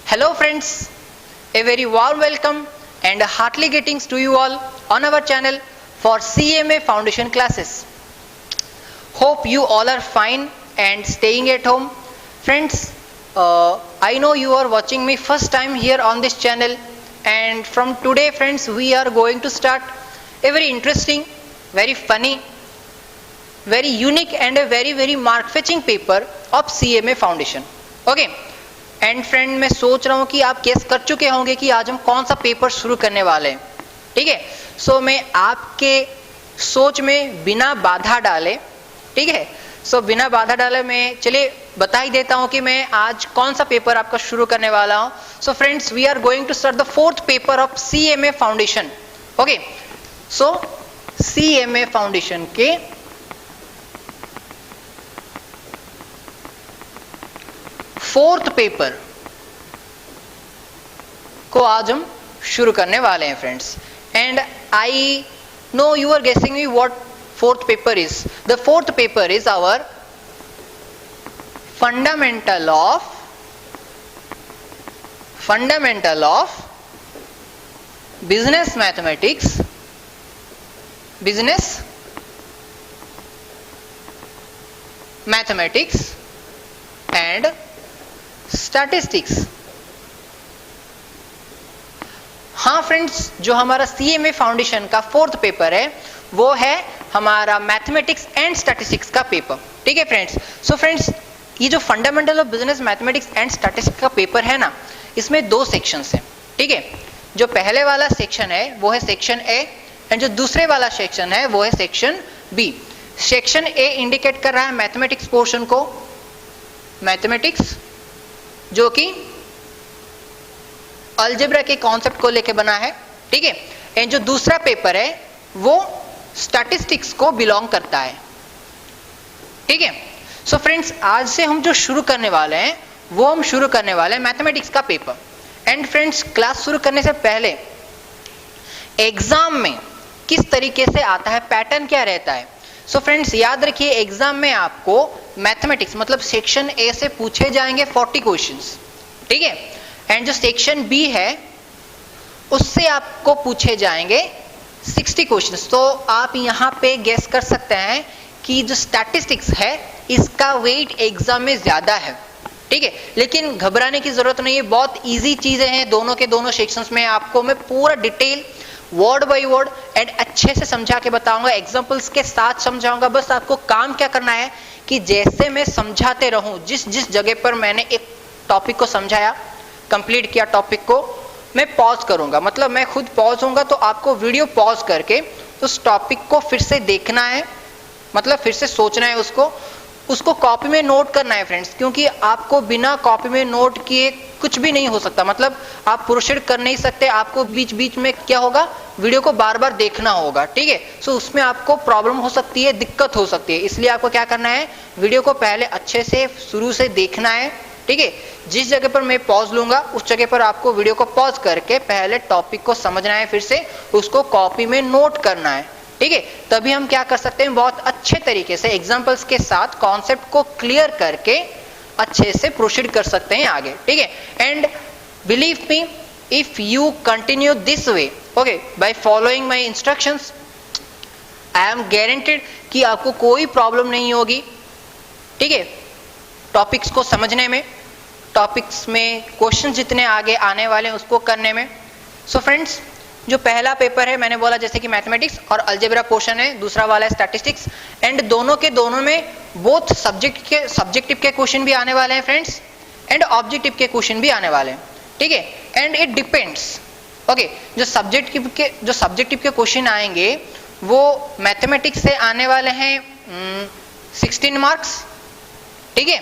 Hello friends, a very warm welcome and heartily greetings to you all on our channel for CMA Foundation classes. Hope you all are fine and staying at home. Friends, I know you are watching me first time here on this channel, and from today friends we are going to start a very interesting, very funny, very unique and a very mark fetching paper of CMA Foundation. Okay. And friend मैं सोच रहा हूँ कि आप guess कर चुके होंगे कि आज हम कौन सा पेपर शुरू करने वाले हैं. ठीक है, सो मैं आपके सोच में बिना बाधा डाले, ठीक है, सो बिना बाधा डाले मैं चलिए बता ही देता हूँ कि मैं आज कौन सा पेपर आपका शुरू करने वाला हूँ. So friends, we are going to start the fourth paper of CMA foundation. Okay, so CMA foundation के फोर्थ पेपर को आज हम शुरू करने वाले हैं friends. And I know you are guessing me what fourth paper is. The fourth paper is our fundamental of business mathematics and statistics. हाँ friends, जो हमारा CMA फाउंडेशन का फोर्थ पेपर है वो है हमारा मैथमेटिक्स एंड स्टैटिस्टिक्स का paper. ठीक है फ्रेंड्स. सो फ्रेंड्स, ये जो fundamental of business mathematics and statistics का पेपर है ना, इसमें दो सेक्शंस हैं. ठीक है, जो पहले वाला सेक्शन है वो है सेक्शन ए एंड जो दूसरे वाला सेक्शन है वो है section B. Section A indicate कर रहा है मैथमेटिक्स पोर्शन को, मैथमेटिक्स जो कि अलजेब्रा के कॉन्सेप्ट को लेके बना है. ठीक है, एंड जो दूसरा पेपर है वो स्टैटिस्टिक्स को बिलोंग करता है. ठीक है. सो फ्रेंड्स, आज से हम जो शुरू करने वाले हैं वो हम शुरू करने वाले हैं मैथमेटिक्स का पेपर. एंड फ्रेंड्स, क्लास शुरू करने से पहले एग्जाम में किस तरीके से आता है, पैटर्न क्या रहता है. सो फ्रेंड्स, याद रखिए एग्जाम में आपको मैथमेटिक्स मतलब सेक्शन ए से पूछे जाएंगे 40 क्वेश्चंस. ठीक है, एंड जो सेक्शन बी है उससे आपको पूछे जाएंगे 60 क्वेश्चंस. तो आप यहाँ पे गेस कर सकते हैं कि जो स्टैटिस्टिक्स है इसका वेट एग्जाम में ज्यादा है. ठीक है, लेकिन घबराने की जरूरत नहीं है, बहुत इजी चीजें हैं दोनों के दोनों सेक्शंस में. आपको मैं पूरा detail word by word and अच्छे से समझा के बताऊंगा, एग्जांपल्स के साथ समझाऊंगा. बस आपको काम क्या करना है कि जैसे मैं समझाते रहूं, जिस जगह पर मैंने एक टॉपिक को समझाया, कंप्लीट किया टॉपिक को, मैं पॉज करूंगा, मतलब मैं खुद पॉज होऊंगा तो आपको वीडियो पॉज करके उस टॉपिक को फिर से देखना है, मतलब फिर से सोचना है, उसको कॉपी में नोट करना है फ्रेंड्स, क्योंकि आपको बिना कॉपी में नोट किए कुछ भी नहीं हो सकता. मतलब आप प्रोसीड कर नहीं सकते, आपको बीच बीच में क्या होगा, वीडियो को बार बार देखना होगा. ठीक है, सो उसमें आपको प्रॉब्लम हो सकती है, दिक्कत हो सकती है. इसलिए आपको क्या करना है, वीडियो को पहले अच्छे से शुरू से देखना है. ठीक है, जिस जगह पर मैं पॉज लूंगा उस जगह पर आपको वीडियो को पॉज करके पहले टॉपिक को समझना है, फिर से उसको कॉपी में नोट करना है. ठीक है, तभी हम क्या कर सकते हैं, बहुत अच्छे तरीके से एग्जांपल्स के साथ कॉन्सेप्ट को क्लियर करके अच्छे से प्रोसीड कर सकते हैं आगे. ठीक है, and believe me, if you continue this way, okay, by following my instructions, I am guaranteed कि आपको कोई प्रॉब्लम नहीं होगी. ठीक है, टॉपिक्स को समझने में, टॉपिक्स में क्वेश्चन जितने आगे आने वाले हैं उसको करने में. सो फ्रेंड्स, जो पहला पेपर है मैंने बोला जैसे कि मैथमेटिक्स और अलजेब्रा पोर्शन है, दूसरा वाला है स्टैटिस्टिक्स. एंड दोनों के दोनों में बोथ सब्जेक्टिव के क्वेश्चन भी आने वाले हैं फ्रेंड्स, एंड ऑब्जेक्टिव के क्वेश्चन भी आने वाले हैं. ठीक है, एंड इट डिपेंड्स. ओके, जो सब्जेक्टिव के क्वेश्चन आएंगे वो मैथमेटिक्स से आने वाले हैं 16 मार्क्स. ठीक है,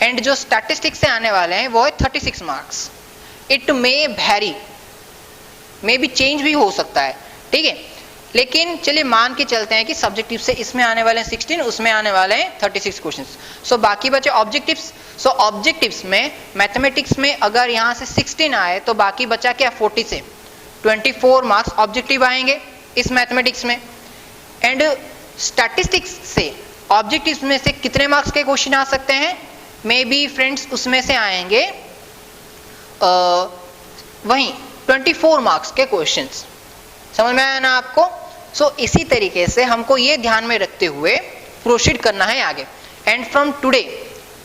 एंड जो स्टैटिस्टिक्स से आने वाले हैं वो है 36 मार्क्स. इट मे वैरी, मे भी चेंज भी हो सकता है. ठीक है, लेकिन चलिए मान के चलते हैं कि सब्जेक्टिव से इसमें आने वाले हैं 16, उसमें आने वाले हैं 36 क्वेश्चंस. सो बाकी बचे ऑब्जेक्टिव्स. सो ऑब्जेक्टिव्स में मैथमेटिक्स में अगर यहाँ से 16 आए तो बाकी बचा क्या, 40 से 24 मार्क्स ऑब्जेक्टिव आएंगे इस मैथमेटिक्स में. एंड स्टैटिस्टिक्स से ऑब्जेक्टिव्स में से कितने मार्क्स के क्वेश्चन आ सकते हैं, मे बी फ्रेंड्स उसमें से आएंगे वहीं 24 मार्क्स के क्वेश्चंस। समझ में आया ना आपको? सो इसी तरीके से हमको ये ध्यान में रखते हुए प्रोसीड करना है आगे। And from today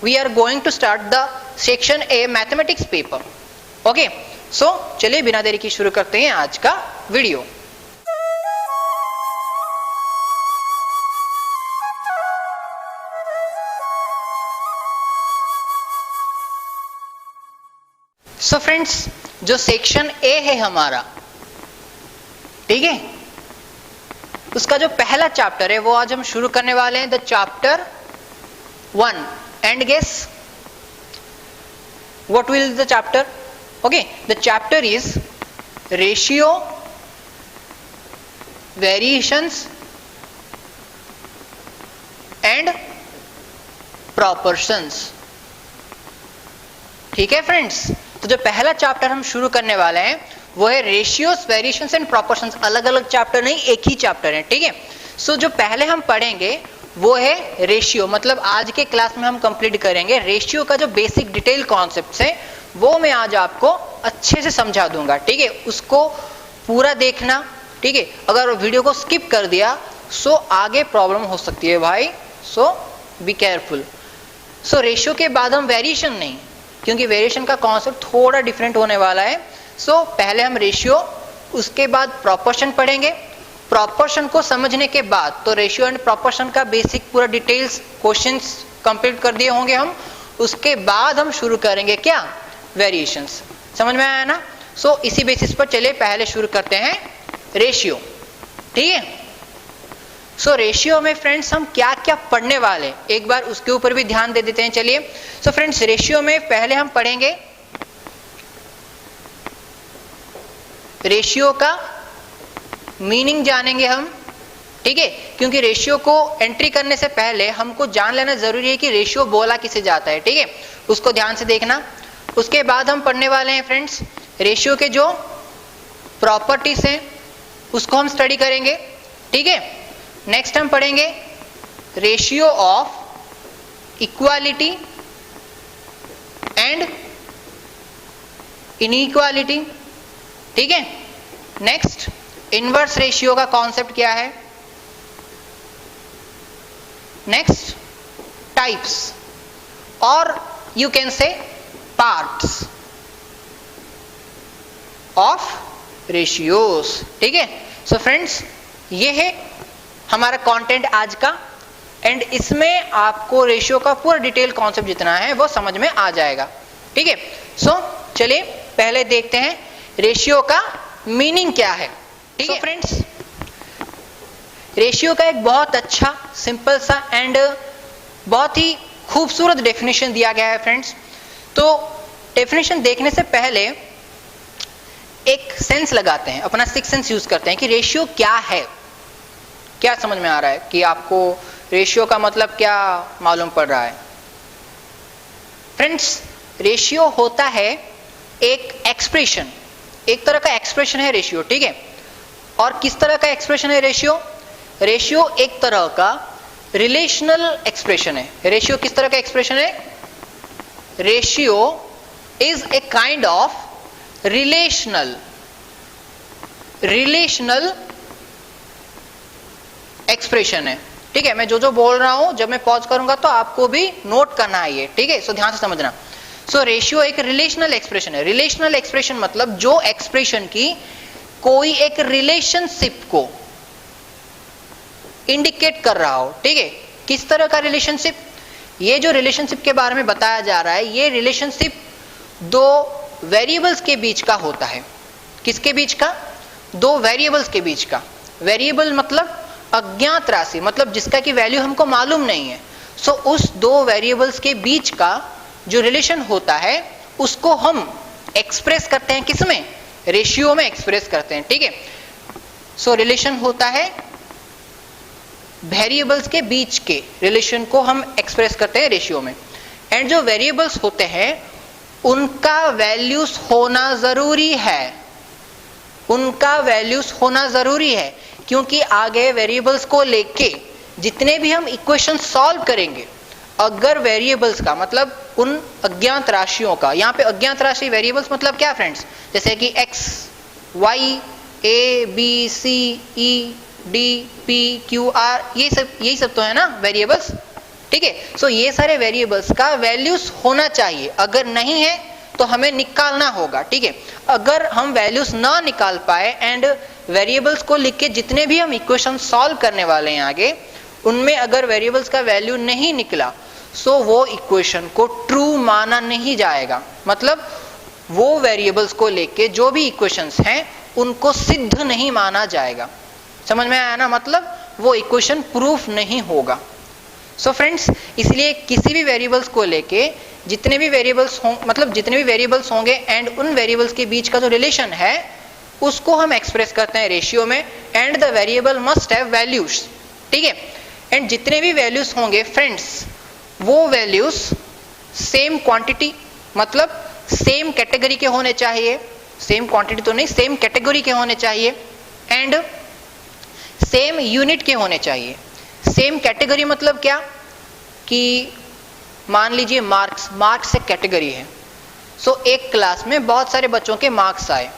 we are going to start the section A mathematics paper. Okay, so चलिए बिना देरी की शुरू करते हैं आज का वीडियो। सो फ्रेंड्स, जो सेक्शन ए है हमारा, ठीक है, उसका जो पहला चैप्टर है वो आज हम शुरू करने वाले हैं, the chapter 1। And guess what will the chapter? Okay, the chapter is ratio, variations and proportions. ठीक है फ्रेंड्स, तो जो पहला चैप्टर हम शुरू करने वाले हैं वो है रेशियोस, वेरिएशंस एंड प्रॉपर्शंस। अलग अलग चैप्टर नहीं, एक ही चैप्टर है, ठीक है। सो जो पहले हम पढ़ेंगे वो है रेशियो, मतलब आज के क्लास में हम कंप्लीट करेंगे रेशियो का जो बेसिक डिटेल कॉन्सेप्ट्स है वो मैं आज आपको अच्छे से समझा दूंगा, ठीक है। उसको पूरा देखना, ठीक है। अगर वीडियो को स्किप कर दिया सो आगे प्रॉब्लम हो सकती है भाई, सो बी केयरफुल। सो रेशियो के बाद हम वेरिएशन नहीं, क्योंकि वेरिएशन का कॉन्सेप्ट थोड़ा डिफरेंट होने वाला है। सो पहले हम रेशियो, उसके बाद प्रॉपर्शन पढ़ेंगे। प्रॉपर्शन को समझने के बाद तो रेशियो एंड प्रॉपर्शन का बेसिक पूरा डिटेल्स क्वेश्चंस कंप्लीट कर दिए होंगे हम। उसके बाद हम शुरू करेंगे क्या? वेरिएशंस। समझ में आया ना? सो इसी बेसिस पर चलिए पहले शुरू करते हैं रेशियो, ठीक है। सो रेशियो में फ्रेंड्स हम क्या क्या पढ़ने वाले, एक बार उसके ऊपर भी ध्यान दे देते हैं। चलिए, सो फ्रेंड्स रेशियो में पहले हम पढ़ेंगे रेशियो का मीनिंग जानेंगे हम, ठीक है, क्योंकि रेशियो को एंट्री करने से पहले हमको जान लेना जरूरी है कि रेशियो बोला किसे जाता है, ठीक है। उसको ध्यान से देखना। उसके बाद हम पढ़ने वाले हैं फ्रेंड्स रेशियो के जो प्रॉपर्टीज हैं उसको हम स्टडी करेंगे, ठीक है। नेक्स्ट हम पढ़ेंगे ratio of equality and inequality, ठीक है। नेक्स्ट इनवर्स रेशियो का कॉन्सेप्ट क्या है। नेक्स्ट टाइप्स और you can say parts of ratios, ठीक है। सो फ्रेंड्स ये है हमारा कंटेंट आज का, एंड इसमें आपको रेशियो का पूरा डिटेल कॉन्सेप्ट जितना है वो समझ में आ जाएगा, ठीक है। सो चलिए पहले देखते हैं रेशियो का मीनिंग क्या है, ठीक है। फ्रेंड्स रेशियो का एक बहुत अच्छा सिंपल सा एंड बहुत ही खूबसूरत डेफिनेशन दिया गया है फ्रेंड्स। तो डेफिनेशन देखने से पहले एक सेंस लगाते हैं, अपना सिक्स सेंस यूज करते हैं कि रेशियो क्या है। क्या समझ में आ रहा है कि आपको रेशियो का मतलब क्या मालूम पड़ रहा है? फ्रेंड्स रेशियो होता है एक एक्सप्रेशन, एक तरह का एक्सप्रेशन है रेशियो, ठीक है। और किस तरह का एक्सप्रेशन है रेशियो? रेशियो एक तरह का रिलेशनल एक्सप्रेशन है। रेशियो किस तरह का एक्सप्रेशन है? Ratio is a kind of relational expression है, ठीक है। मैं जो जो बोल रहा हूं जब मैं पॉज करूंगा तो आपको भी नोट करना है ये, ठीक है। सो ध्यान से समझना। सो रेशियो एक रिलेशनल एक्सप्रेशन है। रिलेशनल एक्सप्रेशन मतलब जो एक्सप्रेशन की कोई एक रिलेशनशिप को इंडिकेट कर रहा हो, ठीक है। किस तरह का रिलेशनशिप? ये जो रिलेशनशिप के बारे में बताया जा रहा है ये रिलेशनशिप दो वेरिएबल्स के बीच का होता है। किसके बीच का? दो वेरिएबल्स के बीच का। वेरिएबल मतलब अज्ञात राशि, मतलब जिसका की वैल्यू हमको मालूम नहीं है। सो उस दो वेरिएबल्स के बीच का जो रिलेशन होता है उसको हम एक्सप्रेस करते हैं किसमें? रेशियो में एक्सप्रेस करते हैं, ठीक है। सो रिलेशन होता है वेरिएबल्स के बीच के रिलेशन को हम एक्सप्रेस करते हैं रेशियो में। एंड जो वेरिएबल्स होते हैं उनका वैल्यूज होना जरूरी है, उनका वैल्यूज होना जरूरी है, क्योंकि आगे वेरिएबल्स को लेके जितने भी हम इक्वेशन सॉल्व करेंगे, अगर वेरिएबल्स का मतलब उन अज्ञात राशियों का, यहाँ पे अज्ञात राशि वेरिएबल्स मतलब क्या फ्रेंड्स, जैसे कि x, y, a, b, c, e, d, p, q, r, यही सब तो है ना वेरिएबल्स, ठीक है। सो ये सारे वेरिएबल्स का वैल्यूज होना चाहिए, अगर नहीं है तो हमें निकालना होगा, ठीक है। अगर हम वैल्यूज ना निकाल पाए एंड वेरिएबल्स को लिख के जितने भी हम इक्वेशन सॉल्व करने वाले हैं आगे, उनमें अगर वेरिएबल्स का वैल्यू नहीं निकला, सो वो इक्वेशन को ट्रू माना नहीं जाएगा। मतलब वो वेरिएबल्स को लेके जो भी इक्वेशंस हैं उनको सिद्ध नहीं माना जाएगा। समझ में आया ना, मतलब वो इक्वेशन प्रूफ नहीं होगा। सो फ्रेंड्स, इसलिए किसी भी वेरिएबल्स को लेके जितने भी वेरिएबल्स होंगे एंड उन वेरिएबल्स के बीच का जो रिलेशन है उसको हम एक्सप्रेस करते हैं रेशियो में, and the variable must have values, ठीक है। एंड जितने भी वैल्यूज होंगे फ्रेंड्स, वो वैल्यूज सेम क्वांटिटी मतलब सेम कैटेगरी के होने चाहिए, सेम क्वांटिटी तो नहीं, सेम कैटेगरी के होने चाहिए, एंड सेम यूनिट के होने चाहिए। सेम कैटेगरी मतलब क्या कि मान लीजिए मार्क्स एक कैटेगरी है। सो एक क्लास में बहुत सारे बच्चों के मार्क्स आए।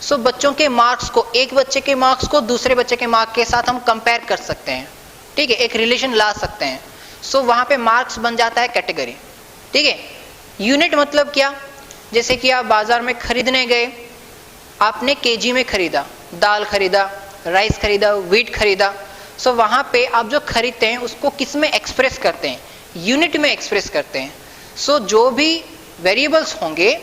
सो बच्चों के मार्क्स को, एक बच्चे के मार्क्स को दूसरे बच्चे के मार्क्स के साथ हम कंपेयर कर सकते हैं, ठीक है, एक रिलेशन ला सकते हैं। सो वहां पे मार्क्स बन जाता है कैटेगरी, ठीक है। यूनिट मतलब क्या, जैसे कि आप बाजार में खरीदने गए, आपने केजी में खरीदा, दाल खरीदा, राइस खरीदा, व्हीट खरीदा। सो वहां पे आप जो खरीदते हैं उसको किस में एक्सप्रेस करते हैं, यूनिट में एक्सप्रेस करते हैं। सो जो भी वेरिएबल्स होंगे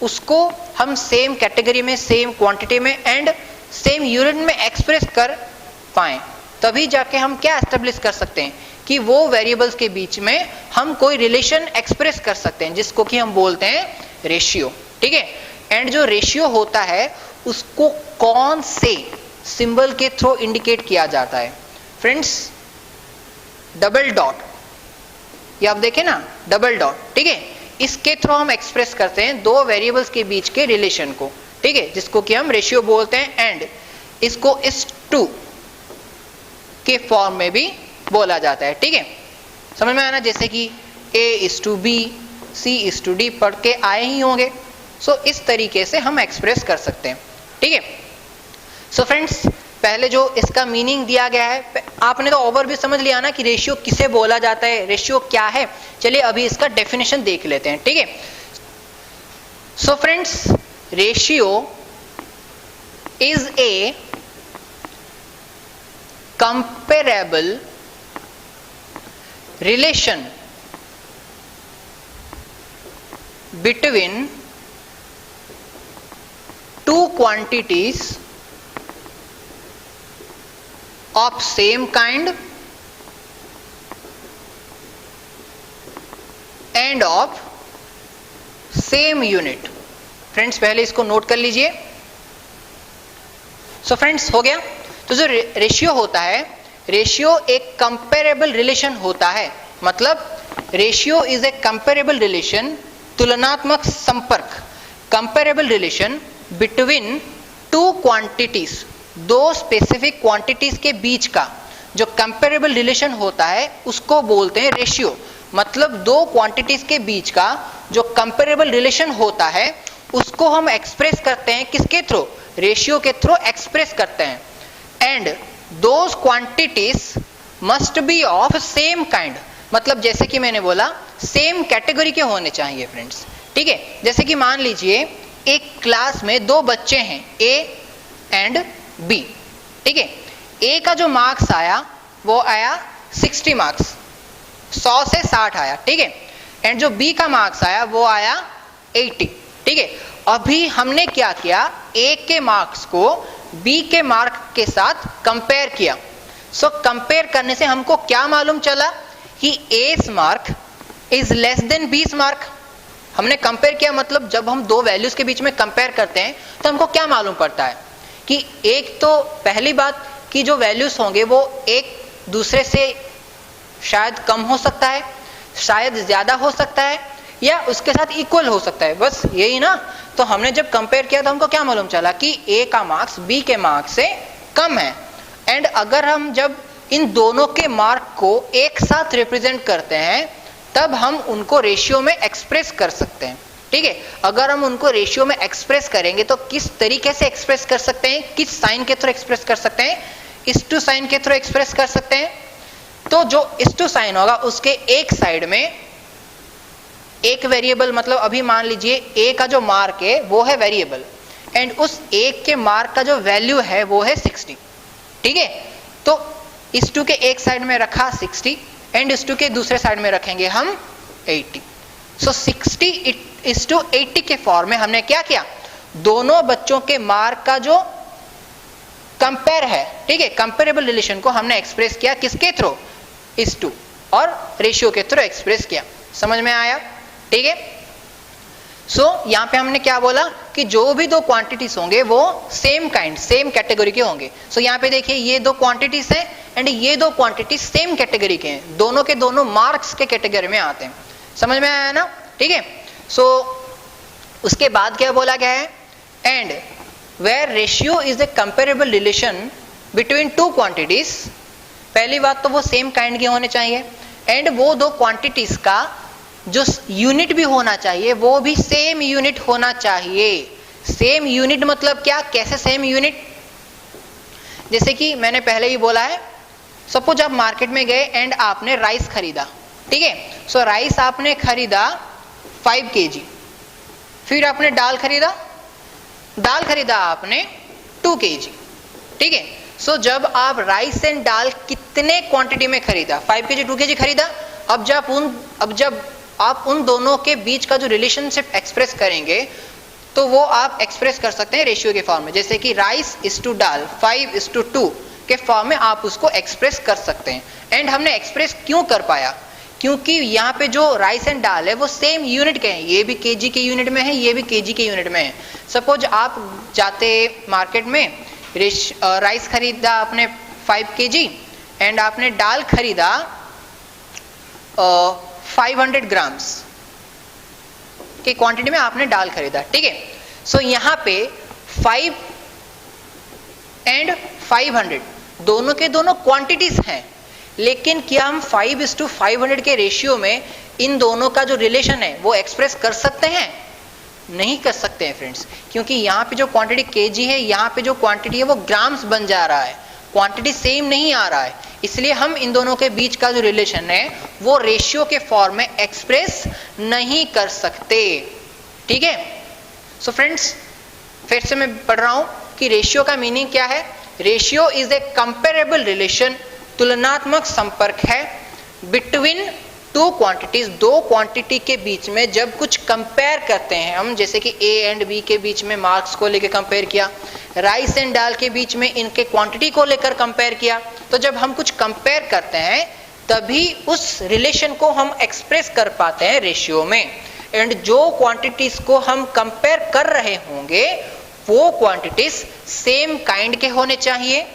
उसको हम सेम कैटेगरी में, सेम क्वांटिटी में एंड सेम यूनिट में एक्सप्रेस कर पाएं, तभी जाके हम क्या एस्टेब्लिश कर सकते हैं कि वो वेरिएबल्स के बीच में हम कोई रिलेशन एक्सप्रेस कर सकते हैं, जिसको कि हम बोलते हैं रेशियो, ठीक है। एंड जो रेशियो होता है उसको कौन से सिंबल के थ्रू इंडिकेट किया जाता है फ्रेंड्स, डबल डॉट, ये आप देखें ना, डबल डॉट, ठीक है। इसके थ्रू हम एक्सप्रेस करते हैं दो वेरिएबल्स के बीच के रिलेशन को, ठीक है, जिसको कि हम रेशियो बोलते हैं। एंड इसको इस टू के फॉर्म में भी बोला जाता है, ठीक है। समझ में आया ना, जैसे कि A:B, C:D पढ़ के आए ही होंगे। सो इस तरीके से हम एक्सप्रेस कर सकते हैं, ठीक है। सो फ्रेंड्स, पहले जो इसका मीनिंग दिया गया है, आपने तो ओवर भी समझ लिया ना कि रेशियो किसे बोला जाता है, रेशियो क्या है। चलिए अभी इसका डेफिनेशन देख लेते हैं, ठीक है। So friends, ratio is a comparable relation between two quantities of same kind and of same unit। Friends पहले इसको नोट कर लीजिए। सो फ्रेंड्स, हो गया। तो जो रेशियो होता है, रेशियो एक कंपेरेबल रिलेशन होता है। मतलब ratio is a comparable relation, तुलनात्मक संपर्क, comparable relation between two quantities, दो स्पेसिफिक क्वांटिटीज के बीच का जो कंपेरेबल रिलेशन होता है उसको बोलते हैं रेशियो। मतलब दो क्वांटिटीज के बीच का जो कंपेरेबल रिलेशन होता है उसको हम एक्सप्रेस करते हैं किसके थ्रू, रेशियो के थ्रू एक्सप्रेस करते हैं। And those quantities must be of same kind, मतलब जैसे कि मैंने बोला सेम कैटेगरी के होने चाहिए फ्रेंड्स, ठीक है। जैसे कि मान लीजिए एक क्लास में दो बच्चे हैं, A एंड B, ठीक है। A का जो मार्क्स आया वो आया 60 मार्क्स, 100 से 60 आया, ठीक है। एंड जो B का मार्क्स आया वो आया 80, ठीक है। अभी हमने क्या किया, A के मार्क्स को B के मार्क के साथ कंपेयर किया। सो कंपेयर करने से हमको क्या मालूम चला कि A's mark is less than B's mark. हमने कंपेयर किया, मतलब जब हम दो वैल्यूज के बीच में कंपेयर करते हैं तो हमको क्या मालूम पड़ता है कि एक तो पहली बात कि जो वैल्यूज होंगे वो एक दूसरे से शायद कम हो सकता है, शायद ज्यादा हो सकता है, या उसके साथ इक्वल हो सकता है, बस यही ना। तो हमने जब कंपेयर किया तो हमको क्या मालूम चला कि A का मार्क्स B के मार्क्स से कम है। एंड अगर हम जब इन दोनों के मार्क को एक साथ रिप्रेजेंट करते हैं तब हम उनको रेशियो में एक्सप्रेस कर सकते हैं। ठीक है, अगर हम उनको रेशियो में एक्सप्रेस करेंगे तो किस तरीके से एक्सप्रेस कर सकते हैं, किस साइन के थ्रू एक्सप्रेस कर सकते हैं, इस टू साइन के थ्रू एक्सप्रेस कर सकते हैं। तो जो इस टू साइन होगा उसके एक साइड में एक वेरिएबल, मतलब अभी मान लीजिए ए का जो मार्क है वो है वेरिएबल, एंड उस एक के मार्क का जो वैल्यू है वो है 60। ठीक है, तो इस टू के एक साइड में रखा 60 एंड इस टू के दूसरे साइड में रखेंगे हम 80। सो 60:80 के फॉर्म में हमने क्या किया, दोनों बच्चों के मार्क का जो कंपेयर है, ठीक है, कंपेरेबल रिलेशन को हमने एक्सप्रेस किया किसके थ्रू, इस टू और रेशियो के थ्रू एक्सप्रेस किया। समझ में आया? ठीक है, सो यहां पे हमने क्या बोला कि जो भी दो क्वांटिटीज होंगे वो सेम काइंड, सेम कैटेगरी के होंगे। सो यहां पे देखिए ये दो क्वांटिटीज हैं एंड ये दो क्वांटिटीज सेम कैटेगरी के हैं, दोनों के दोनों मार्क्स के कैटेगरी में आते हैं। समझ में आया ना? ठीक है, सो उसके बाद क्या बोला गया है, and where ratio is a comparable relation between two quantities. पहली बात तो वो सेम काइंड के होने चाहिए, एंड वो दो क्वांटिटीज का जो यूनिट भी होना चाहिए वो भी सेम यूनिट होना चाहिए। सेम यूनिट मतलब क्या, कैसे सेम यूनिट, जैसे कि मैंने पहले ही बोला है, सपोज आप मार्केट में गए एंड आपने राइस खरीदा। ठीक है, सो राइस आपने खरीदा 5 kg, फिर आपने दाल खरीदा आपने 2 kg। ठीक है, सो जब आप राइस एंड दाल कितने क्वांटिटी में खरीदा, 5 kg 2 kg खरीदा, अब जब आप उन दोनों के बीच का जो रिलेशनशिप एक्सप्रेस करेंगे तो वो आप एक्सप्रेस कर सकते हैं रेशियो के फॉर्म में, जैसे कि राइस इज टू दाल 5:2 के फॉर्म में आप उसको एक्सप्रेस कर सकते हैं। एंड हमने एक्सप्रेस क्यों कर पाया, क्योंकि यहाँ पे जो राइस एंड दाल है वो सेम यूनिट के हैं, ये भी केजी के यूनिट में है, ये भी केजी के यूनिट में है। सपोज आप जाते मार्केट में, राइस खरीदा आपने 5 kg एंड आपने दाल खरीदा 500 ग्राम्स की क्वांटिटी में आपने दाल खरीदा। ठीक है, सो यहाँ पे 5 एंड 500 दोनों के दोनों क्वांटिटीज हैं, लेकिन क्या हम 5:500 के रेशियो में इन दोनों का जो रिलेशन है वो एक्सप्रेस कर सकते हैं? नहीं कर सकते हैं फ्रेंड्स, क्योंकि यहाँ पे जो क्वांटिटी केजी है, यहाँ पे जो क्वांटिटी है वो ग्राम्स बन जा रहा है, क्वांटिटी सेम नहीं आ रहा है, इसलिए हम इन दोनों के बीच का जो रिलेशन है वो रेशियो के फॉर्म में एक्सप्रेस नहीं कर सकते। ठीक है, सो फ्रेंड्स फिर से मैं पढ़ रहा हूं कि रेशियो का मीनिंग क्या है। Ratio is a comparable relation, तुलनात्मक संपर्क है, बिटवीन टू क्वांटिटीज, दो क्वांटिटी के बीच में जब कुछ कंपेयर करते हैं हम, जैसे कि ए एंड बी के बीच में मार्क्स को लेकर कंपेयर किया, राइस एंड दाल के बीच में इनके क्वांटिटी को लेकर कंपेयर किया, तो जब हम कुछ कंपेयर करते हैं तभी उस रिलेशन को हम एक्सप्रेस कर पाते हैं रेशियो में। एंड जो क्वांटिटीज को हम कंपेयर कर रहे होंगे वो क्वांटिटीज सेम काइंड के होने चाहिए,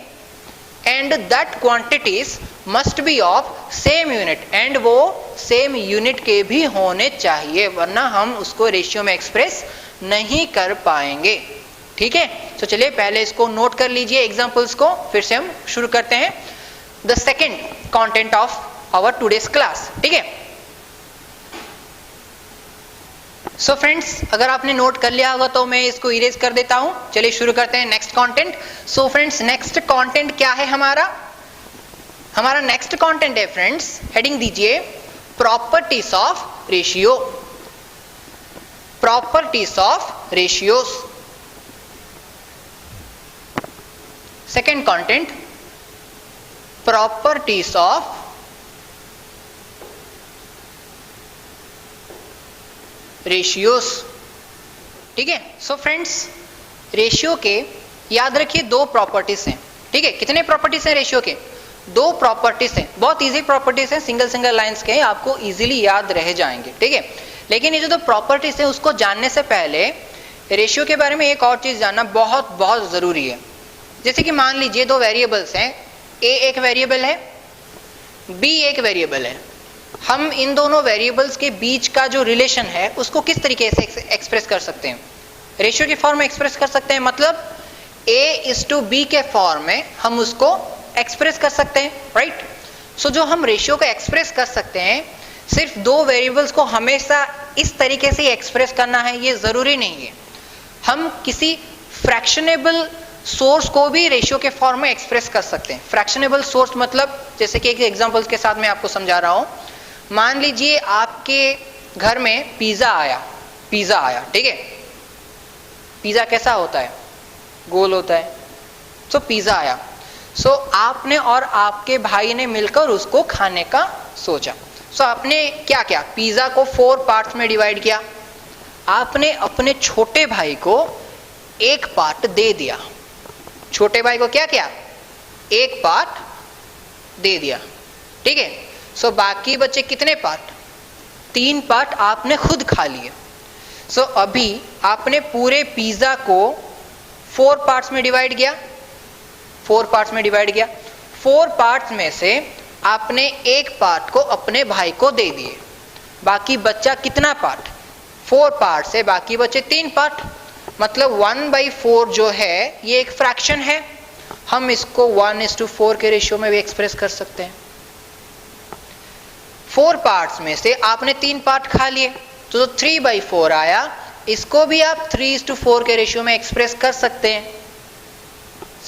and that quantities must be of same unit, and वो सेम यूनिट के भी होने चाहिए, वरना हम उसको रेशियो में एक्सप्रेस नहीं कर पाएंगे। ठीक है, तो चलिए पहले इसको नोट कर लीजिए एग्जांपल्स को, फिर से हम शुरू करते हैं the second content of our today's class. ठीक है, सो फ्रेंड्स अगर आपने नोट कर लिया होगा तो मैं इसको इरेज कर देता हूं। चलिए शुरू करते हैं next content. So friends next content क्या है हमारा नेक्स्ट कंटेंट है फ्रेंड्स, हेडिंग दीजिए properties of ratio. Properties of ratios. Second content properties of ratios. ठीक है, सो फ्रेंड्स रेशियो के याद रखिए दो प्रॉपर्टीज हैं। ठीक है, कितने प्रॉपर्टीज हैं रेशियो के? दो प्रॉपर्टीज हैं, बहुत इजी प्रॉपर्टीज हैं, सिंगल लाइंस के, आपको इजीली याद रह जाएंगे। ठीक है, लेकिन ये जो दो प्रॉपर्टीज हैं उसको जानने से पहले रेशियो के बारे में एक और चीज जानना बहुत बहुत जरूरी है। जैसे कि मान लीजिए दो वेरिएबल्स हैं, ए एक वेरिएबल है, बी एक वेरिएबल है। हम इन दोनों वेरिएबल्स के बीच का जो रिलेशन है उसको किस तरीके से एक्सप्रेस कर सकते हैं? रेशियो के फॉर्म में एक्सप्रेस कर सकते हैं, मतलब A:B के फॉर्म में हम उसको एक्सप्रेस कर सकते हैं, राइट। सो जो हम रेशियो को एक्सप्रेस कर सकते हैं सिर्फ दो वेरिएबल्स को हमेशा इस तरीके से एक्सप्रेस करना है ये जरूरी नहीं है। हम किसी फ्रैक्शनेबल सोर्स को भी रेशियो के फॉर्म में एक्सप्रेस कर सकते हैं। फ्रैक्शनेबल सोर्स मतलब जैसे कि एक एग्जांपल्स के साथ मैं आपको समझा रहा हूं। मान लीजिए आपके घर में पिज्जा आया, ठीक है। पिज्जा कैसा होता है? गोल होता है। सो पिज्जा आया, सो आपने और आपके भाई ने मिलकर उसको खाने का सोचा। सो आपने क्या किया? पिज्जा को 4 पार्ट्स में डिवाइड किया। आपने अपने छोटे भाई को एक पार्ट दे दिया। छोटे भाई को क्या किया? एक पार्ट दे दिया, ठीक है। सो बाकी बचे कितने पार्ट? 3 पार्ट आपने खुद खा लिए। सो अभी आपने पूरे पिज्जा को 4 पार्ट्स में डिवाइड किया। 4 पार्ट्स में डिवाइड किया। 4 पार्ट्स में से आपने एक पार्ट को अपने भाई को दे दिए। बाकी बचा कितना पार्ट? 4 पार्ट से बाकी बचे 3 पार्ट। मतलब 1/4 जो है ये एक फ्रैक्शन है। हम इसको 1:4 के रेशियो में भी एक्सप्रेस कर सकते हैं। 4 पार्ट्स में से आपने 3 पार्ट खा लिए तो 3/4 आया। इसको भी आप 3:4 के रेशियो में एक्सप्रेस कर सकते हैं।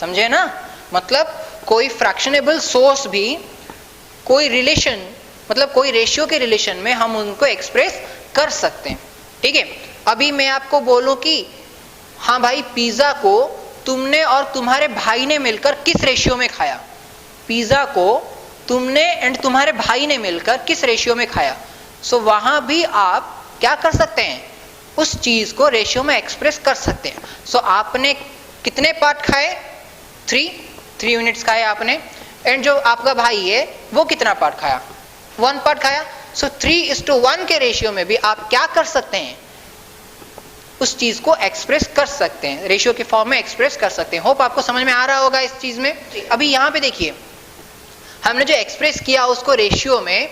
समझे ना? मतलब कोई फ्रैक्शनेबल सोर्स भी कोई रिलेशन, मतलब कोई रेशियो के रिलेशन में हम उनको एक्सप्रेस कर सकते हैं, ठीक है। अभी मैं आपको बोलूं कि हाँ भाई, पिज्जा को तुमने और तुम्हारे भाई ने मिलकर किस रेशियो में खाया? पिज्जा को तुमने एंड तुम्हारे भाई ने मिलकर किस रेशियो में खाया? सो वहां भी आप क्या कर सकते हैं? उस चीज को रेशियो में एक्सप्रेस कर सकते हैं। सो आपने कितने पार्ट खाए? 3 यूनिट्स खाए आपने। एंड जो आपका भाई है वो कितना पार्ट खाया? 1 पार्ट खाया। सो 3:1 के रेशियो में भी आप क्या कर सकते हैं? उस चीज को एक्सप्रेस कर सकते हैं, रेशियो के फॉर्म में एक्सप्रेस कर सकते हैं। होप आपको समझ में आ रहा होगा इस चीज में। अभी यहां पे देखिए, हमने जो एक्सप्रेस किया उसको रेशियो में,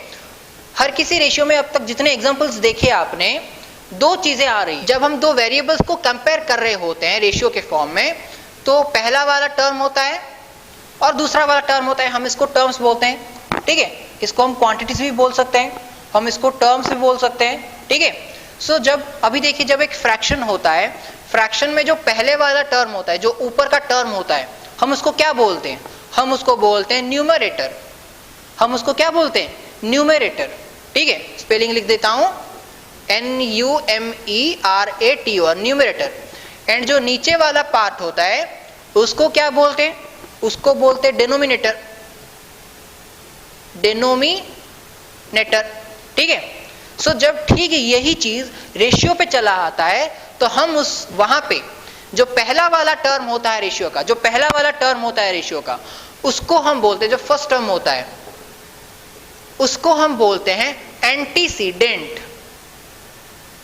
हर किसी रेशियो में अब तक जितने एग्जांपल्स देखे आपने, 2 चीजें आ रही। जब हम 2 वेरिएबल्स को कंपेयर कर रहे होते हैं रेशियो के फॉर्म में, तो पहला वाला टर्म होता है और दूसरा वाला टर्म होता है। हम इसको टर्म्स बोलते हैं, ठीक है। इसको हम क्वांटिटीज भी बोल सकते हैं, हम इसको टर्म्स भी बोल सकते हैं, ठीक है। सो जब अभी देखिए, जब एक फ्रैक्शन होता है, फ्रैक्शन में जो पहले वाला टर्म होता है, जो ऊपर का टर्म होता है, हम उसको क्या बोलते हैं? हम उसको बोलते हैं न्यूमरेटर। हम उसको क्या बोलते हैं? न्यूमरेटर, ठीक है। स्पेलिंग लिख देता हूं, NUMERATOR, न्यूमरेटर। एंड जो नीचे वाला पार्ट होता है उसको क्या बोलते हैं? उसको बोलते हैं डेनोमिनेटर, डेनोमिनेटर, ठीक है। सो जब ठीक यही चीज रेशियो पे चला आता है तो हम उस वहां पे जो पहला वाला टर्म होता है रेशियो का, जो पहला वाला टर्म होता है रेशियो का, उसको हम बोलते हैं, जो फर्स्ट टर्म होता है उसको हम बोलते हैं एंटीसीडेंट।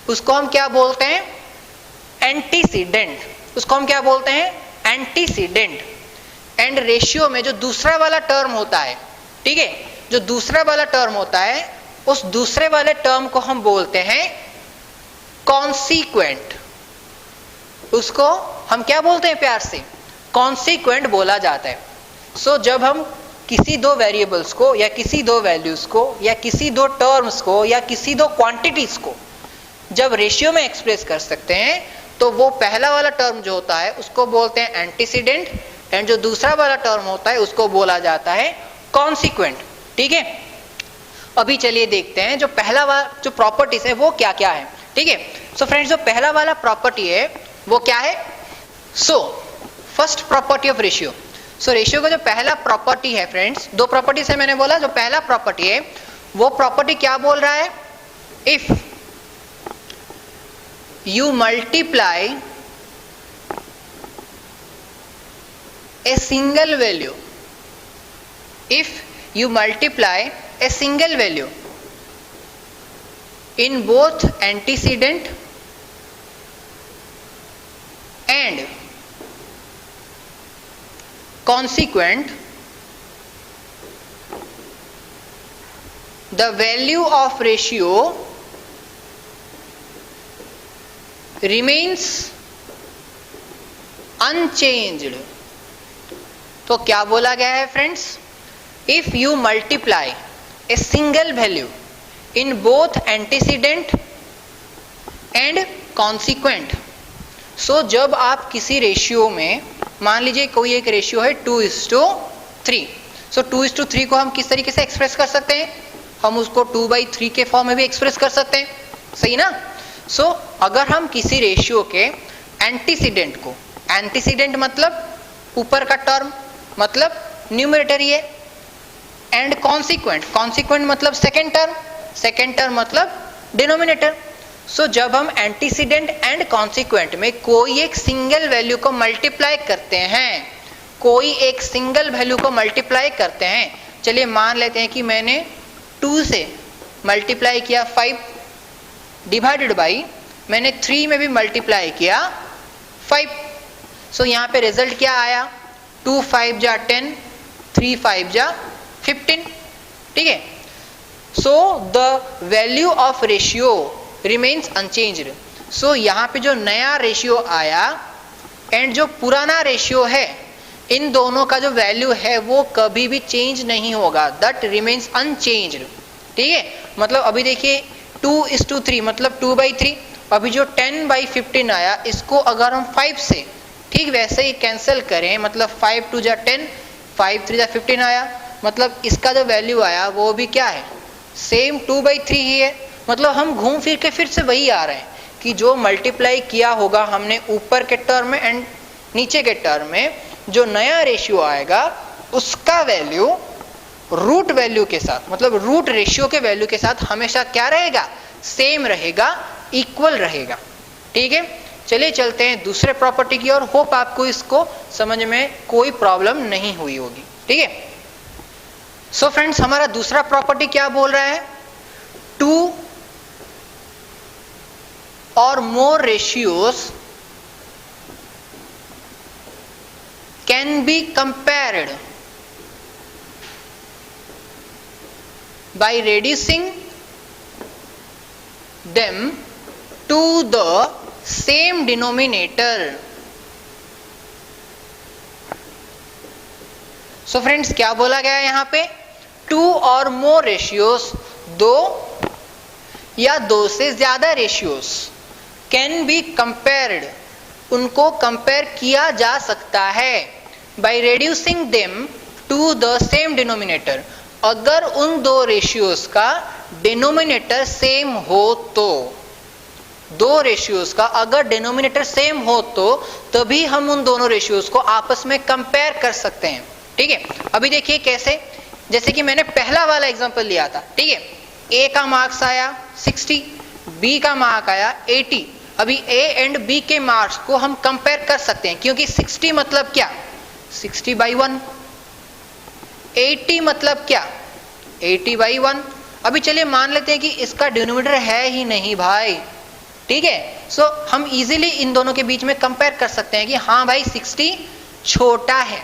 उसको हम क्या बोलते हैं? एंटीसीडेंट। उसको हम क्या बोलते हैं? एंटीसीडेंट। एंड रेशियो में जो दूसरा वाला टर्म होता है, ठीक है, जो दूसरा वाला टर्म होता है, उस दूसरे वाले टर्म को हम बोलते हैं कॉन्सिक्वेंट। उसको हम क्या बोलते हैं? प्यार से कॉन्सिक्वेंट बोला जाता है। सो जब हम किसी 2 वेरिएबल्स को या किसी 2 वैल्यूज को या किसी 2 टर्म्स को या किसी 2 क्वांटिटीज को जब रेशियो में एक्सप्रेस कर सकते हैं, तो वो पहला वाला टर्म जो होता है उसको बोलते हैं एंटीसीडेंट, एंड जो दूसरा वाला टर्म होता है उसको बोला जाता है कॉन्सिक्वेंट, ठीक है। अभी चलिए देखते हैं जो पहला वाला जो प्रॉपर्टीज है वो क्या क्या है, ठीक है। सो फ्रेंड्स, जो पहला वाला प्रॉपर्टी है वो क्या है? So first property of ratio. So ratio का जो पहला प्रॉपर्टी है फ्रेंड्स, 2 प्रॉपर्टीज है मैंने बोला। जो पहला प्रॉपर्टी है वो प्रॉपर्टी क्या बोल रहा है? If you multiply a single value, if you multiply a single value in both antecedent and consequent, the value of ratio remains unchanged. तो क्या बोला गया है friends? If you multiply a single value in both antecedent and consequent. So जब आप किसी ratio में, मान लीजिए कोई एक रेशियो है 2:3, सो 2:3 को हम किस तरीके से एक्सप्रेस कर सकते हैं? हम उसको 2/3 के फॉर्म में भी एक्सप्रेस कर सकते हैं, सही ना? सो अगर हम किसी रेशियो के एंटीसीडेंट को, एंटीसीडेंट मतलब ऊपर का टर्म, मतलब न्यूमरेटर ही है, एंड कॉन्सिक्वेंट, कॉन्सिक्वेंट मतलब सेकेंड टर्म, सेकेंड टर्म मतलब डिनोमिनेटर। सो जब हम एंटीसीडेंट एंड कॉन्सिक्वेंट में कोई एक सिंगल वैल्यू को मल्टीप्लाई करते हैं, कोई एक सिंगल वैल्यू को मल्टीप्लाई करते हैं, चलिए मान लेते हैं कि मैंने 2 से मल्टीप्लाई किया 5 डिवाइडेड बाई मैंने 3 में भी मल्टीप्लाई किया 5। सो यहाँ पे रिजल्ट क्या आया? 2 5 जा 10, 3 5 जा 15, ठीक है? So the value of ratio remains unchanged. So यहाँ पे जो नया रेशियो आया एंड जो पुराना रेशियो है, इन दोनों का जो वैल्यू है वो कभी भी चेंज नहीं होगा, दैट रिमेन्स अनचेंज्ड, ठीक है? मतलब अभी देखिए 2:3 मतलब 2/3, अभी जो 10/15 आया इसको अगर हम 5 से ठीक वैसे ही कैंसिल करें, मतलब 5 2 जा 10, 5 3 जा 15 आया, मतलब इसका जो वैल्यू आया वो भी क्या है? सेम 2/3 ही है। मतलब हम घूम फिर के फिर से वही आ रहे हैं कि जो मल्टीप्लाई किया होगा हमने ऊपर के टर्म में एंड नीचे के टर्म में, जो नया रेशियो आएगा उसका वैल्यू रूट वैल्यू के साथ, मतलब रूट रेशियो के वैल्यू के साथ हमेशा क्या रहेगा? सेम रहेगा, इक्वल रहेगा, ठीक है? चलिए चलते हैं दूसरे प्रॉपर्टी की ओर। होप आपको इसको समझ में कोई प्रॉब्लम नहीं हुई होगी, ठीक है? सो फ्रेंड्स, हमारा दूसरा प्रॉपर्टी क्या बोल रहा है? 2 or more ratios can be compared by reducing them to the same denominator. So friends, क्या बोला गया है यहाँ पे? 2 or more ratios, 2 या 2 से ज्यादा रेशियोस कैन बी कंपेयर्ड, उनको कंपेयर किया जा सकता है, by reducing them to the same denominator, अगर उन दो रेशियोज का डिनोमिनेटर सेम हो तो, दो रेशियोज का अगर डिनोमिनेटर सेम हो तो तभी हम उन दोनों रेशियोज को आपस में कंपेयर कर सकते हैं, ठीक है? अभी देखिए कैसे, जैसे कि मैंने पहला वाला एग्जांपल लिया था, ठीक है? ए का मार्क्स आया 60, बी का मार्क आया 80। अभी ए एंड बी के मार्क्स को हम कंपेयर कर सकते हैं, क्योंकि 60 मतलब क्या? 60/1। 80 मतलब क्या? 80/1। अभी चलिए मान लेते हैं कि इसका डिनोमिनेटर है ही नहीं भाई, ठीक है? सो हम इजीली इन दोनों के बीच में कंपेयर कर सकते हैं कि हाँ भाई 60 छोटा है,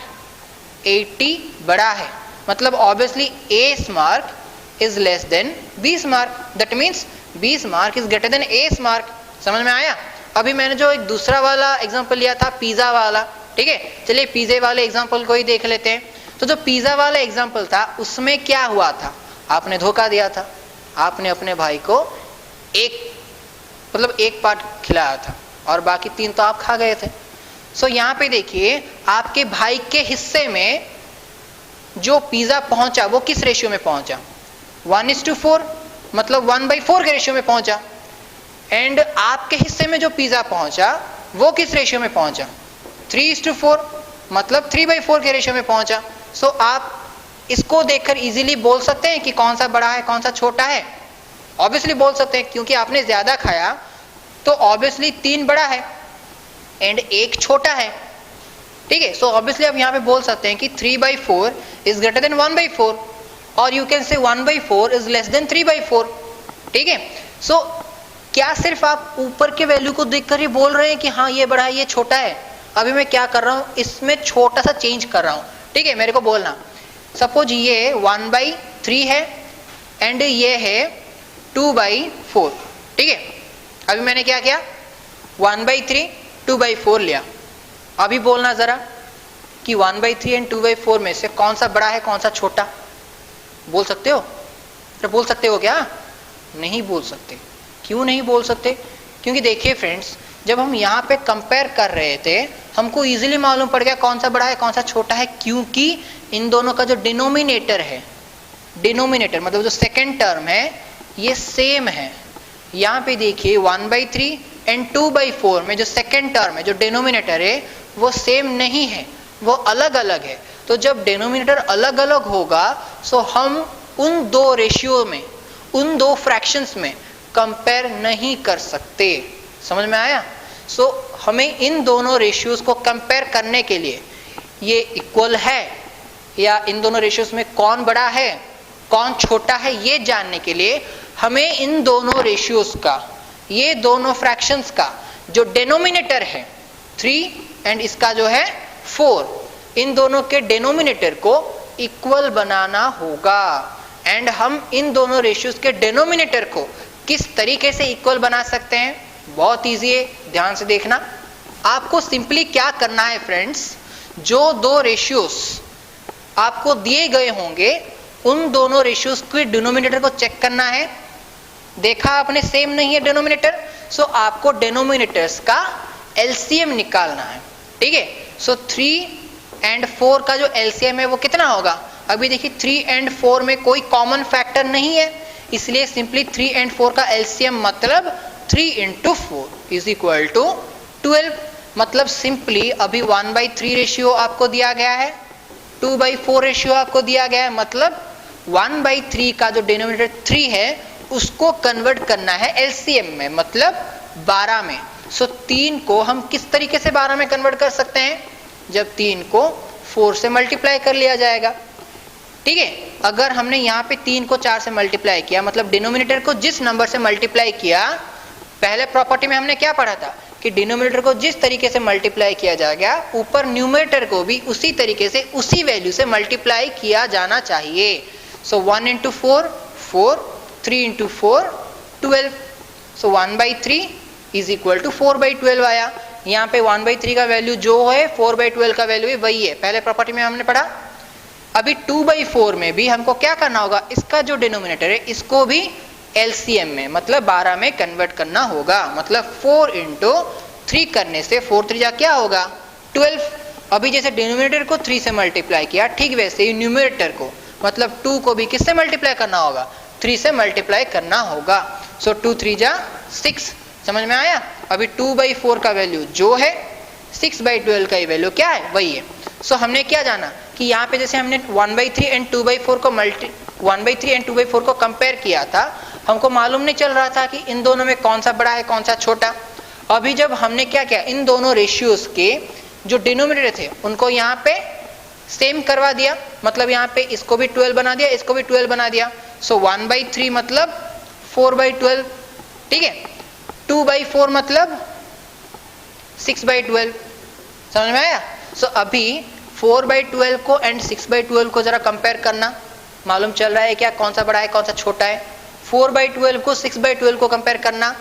80 बड़ा है, मतलब obviously A mark is less than B's mark, that means B's mark is greater than A's mark। समझ में आया? अभी मैंने जो एक दूसरा वाला एग्जांपल लिया था पिज्जा वाला, ठीक है? चलिए पिज्जे वाले एग्जांपल को ही देख लेते हैं। तो जो पिज्जा वाला एग्जांपल था उसमें क्या हुआ था? आपने धोखा दिया था, आपने अपने भाई को एक पार्ट खिलाया था और बाकी 3 तो आप खा गए थे। सो यहाँ पे देखिए आपके भाई के हिस्से में जो पिज्जा पहुंचा वो किस रेशियो में पहुंचा? 1:4, मतलब 1/4 के रेशियो में पहुंचा। एंड आपके हिस्से में जो पिज्जा पहुंचा वो किस रेशियो में पहुंचा? 3:4, मतलब 3/4 के रेशियो में पहुंचा। सो आप इसको देखकर इजीली बोल सकते हैं कि कौन सा बड़ा है कौन सा छोटा है। ऑब्वियसली बोल सकते हैं, क्योंकि आपने ज्यादा खाया तो ऑब्वियसली 3 बड़ा है एंड 1 छोटा है, ठीक है? सो ऑब्वियसली आप यहाँ पे बोल सकते हैं कि 3/4 इज ग्रेटर देन 1/4 और you can say 1/4 is less than 3/4, ठीक है? सो क्या सिर्फ आप ऊपर के वैल्यू को देखकर ही बोल रहे हैं कि हाँ ये बड़ा है ये छोटा है? अभी मैं क्या कर रहा हूँ, इसमें छोटा सा चेंज कर रहा हूँ, ठीक है? मेरे को बोलना, सपोज ये 1/3 है एंड ये है 2/4, ठीक है? अभी मैंने क्या किया? 1/3 2/4 लिया। अभी बोलना जरा कि 1/3 एंड 2/4 में से कौन सा बड़ा है कौन सा छोटा? बोल सकते हो? तो बोल सकते हो क्या? नहीं बोल सकते। क्यों नहीं बोल सकते? क्योंकि देखिए फ्रेंड्स, जब हम यहाँ पे कंपेयर कर रहे थे हमको इजीली मालूम पड़ गया कौन सा बड़ा है कौन सा छोटा है, क्योंकि इन दोनों का जो डिनोमिनेटर है, डिनोमिनेटर मतलब जो सेकेंड टर्म है ये सेम है। यहाँ पे देखिए 1/3 एंड 2/4 में जो सेकेंड टर्म है, जो डिनोमिनेटर है वो सेम नहीं है, वो अलग अलग है। तो जब डिनोमिनेटर अलग अलग होगा सो हम उन दो रेशियो में, उन दो फ्रैक्शंस में कंपेयर नहीं कर सकते। समझ में आया? सो हमें इन दोनों रेशियोज को कंपेयर करने के लिए, ये इक्वल है या इन दोनों रेशियोज में कौन बड़ा है कौन छोटा है, ये जानने के लिए हमें इन दोनों रेशियोज का, ये दोनों फ्रैक्शंस का जो डिनोमिनेटर है 3 एंड इसका जो है 4, इन दोनों के डिनोमिनेटर को इक्वल बनाना होगा। एंड हम इन दोनों रेशियोज के डिनोमिनेटर को किस तरीके से इक्वल बना सकते हैं? बहुत इजी है, ध्यान से देखना। आपको सिंपली क्या करना है फ्रेंड्स, जो दो रेशियोज आपको दिए गए होंगे उन दोनों रेशियोज के डिनोमिनेटर को चेक करना है। देखा आपने सेम नहीं है डिनोमिनेटर, सो आपको डिनोमिनेटर्स का एलसीएम निकालना है। ठीक है, सो 3 एंड 4 का जो एलसीएम है वो कितना होगा? अभी देखिए 3 एंड 4 में कोई कॉमन फैक्टर नहीं है, इसलिए सिंपली 3 एंड 4 का एलसीएम मतलब 3 × 4 इज इक्वल टू 12। मतलब सिंपली अभी 1/3 रेशियो आपको दिया गया है, 2/4 रेशियो आपको दिया गया है, मतलब 1/3 का जो डिनोमिनेटर 3 है उसको कन्वर्ट करना है एलसीएम में, मतलब 12 में। सो 3 को हम किस तरीके से 12 में कन्वर्ट कर सकते हैं? जब 3 को 4 से मल्टीप्लाई कर लिया जाएगा। ठीक है, अगर हमने यहाँ पे 3 को 4 से मल्टीप्लाई किया, मतलब डिनोमिनेटर को जिस नंबर से मल्टीप्लाई किया, पहले प्रॉपर्टी में हमने क्या पढ़ा था कि डिनोमिनेटर को जिस तरीके से मल्टीप्लाई किया जाएगा ऊपर न्यूमरेटर को भी उसी तरीके से, उसी वैल्यू से मल्टीप्लाई किया जाना चाहिए। सो 1 × 4 4, 3 × 4 12, सो 1/3 इज इक्वल टू 4/12 आया। यहाँ पे 1/3 का वैल्यू जो है 4/12 का वैल्यू भी वही है, पहले प्रॉपर्टी में हमने पढ़ा। अभी 2/4 में भी हमको क्या करना होगा, इसका जो डिनोमिनेटर है इसको भी एलसीएम में मतलब 12 में कन्वर्ट करना होगा। मतलब 4 × 3 करने से 4 3 क्या होगा 12। अभी जैसे डिनोमिनेटर को 3 से मल्टीप्लाई किया, ठीक वैसे ही न्यूमरेटर को मतलब 2 को भी किससे मल्टीप्लाई करना होगा? 3 से मल्टीप्लाई करना होगा। सो 2 3 6, समझ में आया? अभी 2/4 का वैल्यू जो है 6/12 का ही वैल्यू क्या है? वही है। सो हमने क्या जाना कि यहाँ पे जैसे हमने 1/3 एंड 2/4 को 1/3 एंड 2/4 को कंपेयर किया था, हमको मालूम नहीं चल रहा था कि इन दोनों में कौन सा बड़ा है कौन सा छोटा। अभी जब हमने क्या किया, इन दोनों रेशियोज के जो डिनोमिनेटर थे उनको यहाँ पे सेम करवा दिया, मतलब यहाँ पे इसको भी 12 बना दिया, इसको भी 12 बना दिया। सो 1/3 मतलब 4/12, ठीक है। 2/4 मतलब 6/12, समझ में आया? सो अभी 4/12 को एंड 6/12 को जरा कंपेयर करना, मालूम चल रहा है क्या कौन सा बड़ा है कौन सा छोटा है? 4/12 को 6/12 को कंपेयर करना,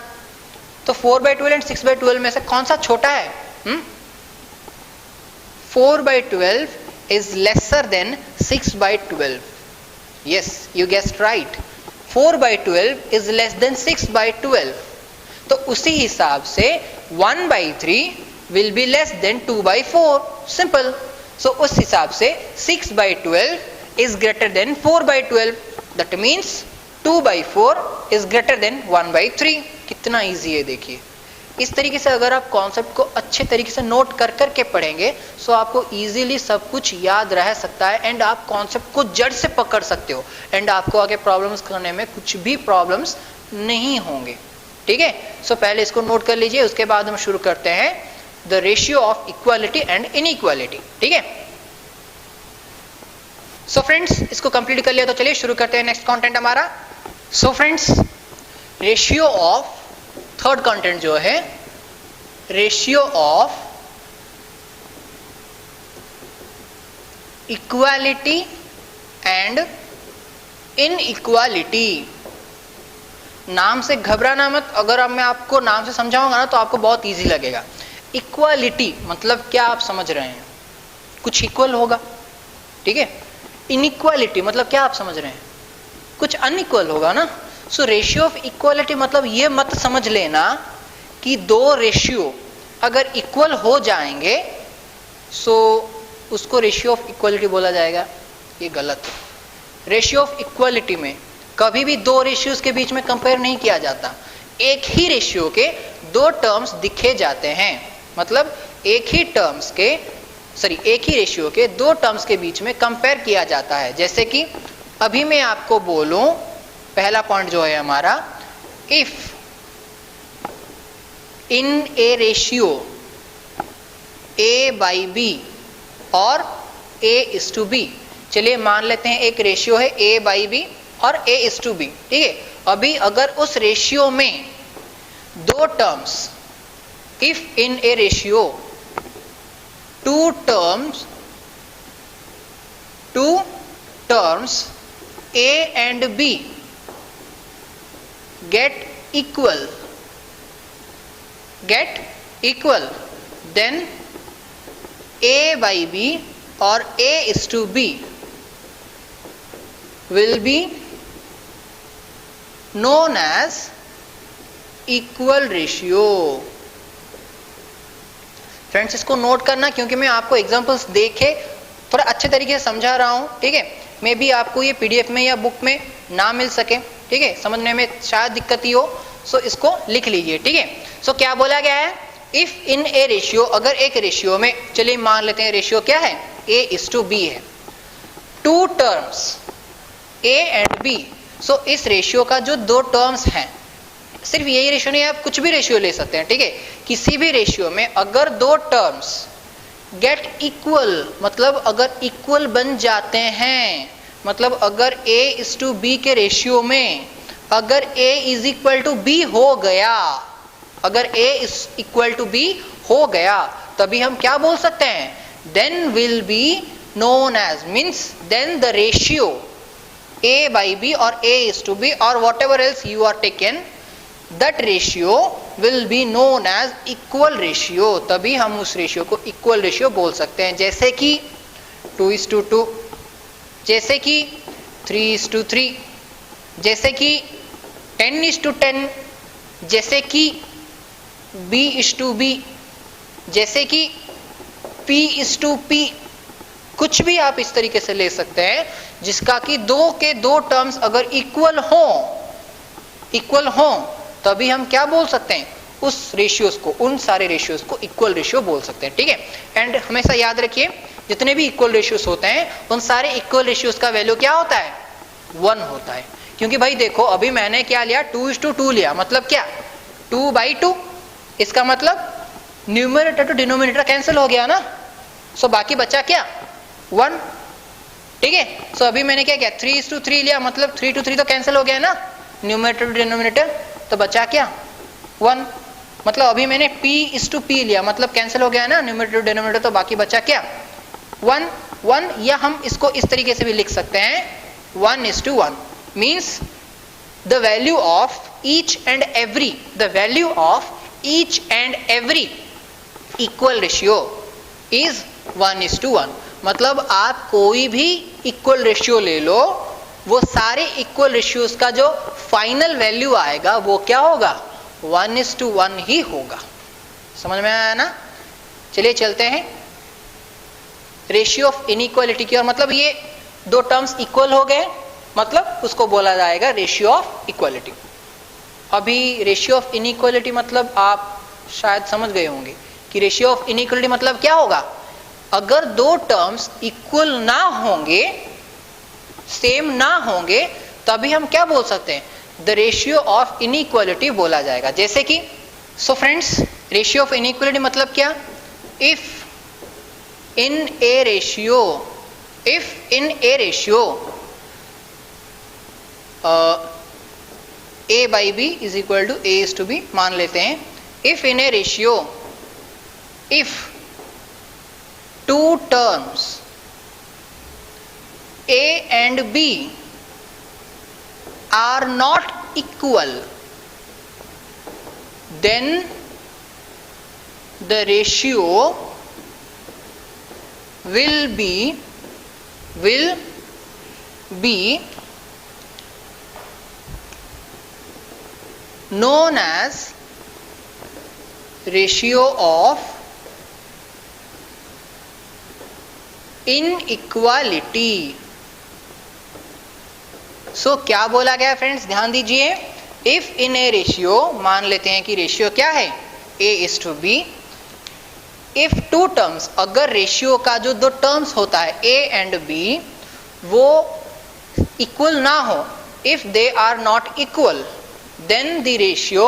तो 4/12 एंड 6/12 में से कौन सा छोटा है? 4/12 is lesser than 6/12. Yes, you guessed right. 4/12 is less than 6/12. तो उसी हिसाब से 1/3 will be less than 2/4. Simple. So उस हिसाब से 6/12 is greater than 4/12. That means 2/4 is greater than 1/3. कितना इजी है देखिए। इस तरीके से अगर आप कॉन्सेप्ट को अच्छे तरीके से नोट कर करके पढ़ेंगे तो आपको इजीली सब कुछ याद रह सकता है एंड आप कॉन्सेप्ट को जड़ से पकड़ सकते हो एंड आपको आगे प्रॉब्लम्स करने में कुछ भी प्रॉब्लम्स नहीं होंगे। ठीक है, सो पहले इसको नोट कर लीजिए, उसके बाद हम शुरू करते हैं the ratio of equality and inequality. ठीक है, सो फ्रेंड्स इसको कंप्लीट कर लिया तो चलिए शुरू करते हैं नेक्स्ट कंटेंट हमारा। सो friends ratio of third content जो है ratio of equality and inequality. नाम से घबराना मत, अगर मैं आपको नाम से समझाऊंगा ना तो आपको बहुत इजी लगेगा। इक्वालिटी मतलब क्या आप समझ रहे हैं? कुछ इक्वल होगा, ठीक है। इनइक्वालिटी मतलब क्या आप समझ रहे हैं? कुछ अनइक्वल होगा ना। सो रेशियो ऑफ इक्वलिटी मतलब ये मत समझ लेना कि दो रेशियो अगर इक्वल हो जाएंगे सो उसको रेशियो ऑफ इक्वलिटी बोला जाएगा, ये गलत है। रेशियो ऑफ इक्वलिटी में कभी भी दो रेशियोज के बीच में कंपेयर नहीं किया जाता, एक ही रेशियो के दो टर्म्स दिखे जाते हैं, मतलब एक ही रेशियो के दो टर्म्स के बीच में कंपेयर किया जाता है। जैसे कि अभी मैं आपको बोलूं, पहला पॉइंट जो है हमारा, if in a ratio A/B और A:B, चलिए मान लेते हैं एक रेशियो है A/B और A:B, ठीक है। अभी अगर उस रेशियो में दो terms, if in a ratio two terms A and B get equal, then A/B or A:B will be known as equal ratio। Friends इसको नोट करना, क्योंकि मैं आपको एग्जांपल्स देके थोड़ा अच्छे तरीके से समझा रहा हूं, ठीक है। मे भी आपको ये PDF में या बुक में ना मिल सके, ठीक है, समझने में शायद दिक्कत ही हो, सो इसको लिख लीजिए, ठीक है। सो क्या बोला गया है, इफ इन ए रेशियो, अगर एक रेशियो में, चलिए मान लेते हैं रेशियो क्या है, A:B है, two terms A and B, so इस रेशियो का जो दो टर्म्स हैं, सिर्फ यही रेशियो नहीं, आप कुछ भी रेशियो ले सकते हैं, ठीक है। किसी भी रेशियो में अगर दो टर्म्स गेट इक्वल, मतलब अगर इक्वल बन जाते हैं, मतलब अगर A:B के रेशियो में अगर A=B हो गया, अगर A=B हो गया, तभी हम क्या बोल सकते हैं, then will be known as, means then the ratio A/B और A:B और whatever else you are taken, that ratio will be known as equal ratio, तभी हम उस रेशियो को इक्वल रेशियो बोल सकते हैं। जैसे कि 2:2, जैसे कि 3:3, जैसे कि 10:10, जैसे कि B:B, जैसे कि P:P, कुछ भी आप इस तरीके से ले सकते हैं जिसका कि दो के दो टर्म्स अगर इक्वल हो तभी हम क्या बोल सकते हैं, उस रेशियोज को, उन सारे रेशियोज को इक्वल रेशियो बोल सकते हैं, ठीक है। एंड हमेशा याद रखिए, जितने भी इक्वल रेशियोज होते हैं उन सारे इक्वल रेशियोज का वैल्यू क्या होता है, 1 होता है। क्योंकि भाई देखो, अभी मैंने क्या लिया, 2:2 लिया, मतलब क्या, 2/2, इसका मतलब न्यूमरेटर टू डिनोमिनेटर कैंसिल हो गया ना, सो बाकी बचा क्या, 1, ठीक है। सो अभी मैंने क्या किया, 3:3 लिया, मतलब 3 तो कैंसिल हो गया ना, न्यूमरेटर टू डिनोमिनेटर, तो बचा क्या, 1, मतलब अभी मैंने P:P लिया, मतलब कैंसिल हो गया ना न्यूमरेटर टू डिनोमिनेटर, तो बाकी बचा क्या, 1, या हम इसको इस तरीके से भी लिख सकते हैं, 1:1, means the value of each and every equal ratio is 1:1। मतलब आप कोई भी इक्वल रेशियो ले लो, वो सारे इक्वल रेशियोज का जो फाइनल वैल्यू आएगा वो क्या होगा, 1:1 ही होगा। समझ में आया ना। चलिए चलते हैं रेशियो ऑफ इनइक्वालिटी की, और मतलब ये दो टर्म्स इक्वल हो गए, मतलब उसको बोला जाएगा रेशियो ऑफ इक्वालिटी। अभी रेशियो ऑफ इनइक्वालिटी मतलब आप शायद समझ गए होंगे कि रेशियो ऑफ इनइक्वालिटी मतलब क्या होगा, अगर दो टर्म्स इक्वल ना होंगे, सेम ना होंगे, तभी हम क्या बोल सकते हैं, द रेशियो ऑफ इनइक्वालिटी बोला जाएगा। जैसे कि, so friends, ratio of inequality मतलब क्या, if in a ratio A/B is equal to A:B, मान लेते हैं, if in a ratio, if two terms A and B are not equal, then the ratio will be known as ratio of inequality. सो क्या बोला गया friends, ध्यान दीजिए. If in a ratio, मान लेते हैं कि रेशियो क्या है, A:B. इफ टू टर्म्स, अगर रेशियो का जो दो टर्म्स होता है A एंड B वो इक्वल ना हो, if they are not equal, then the ratio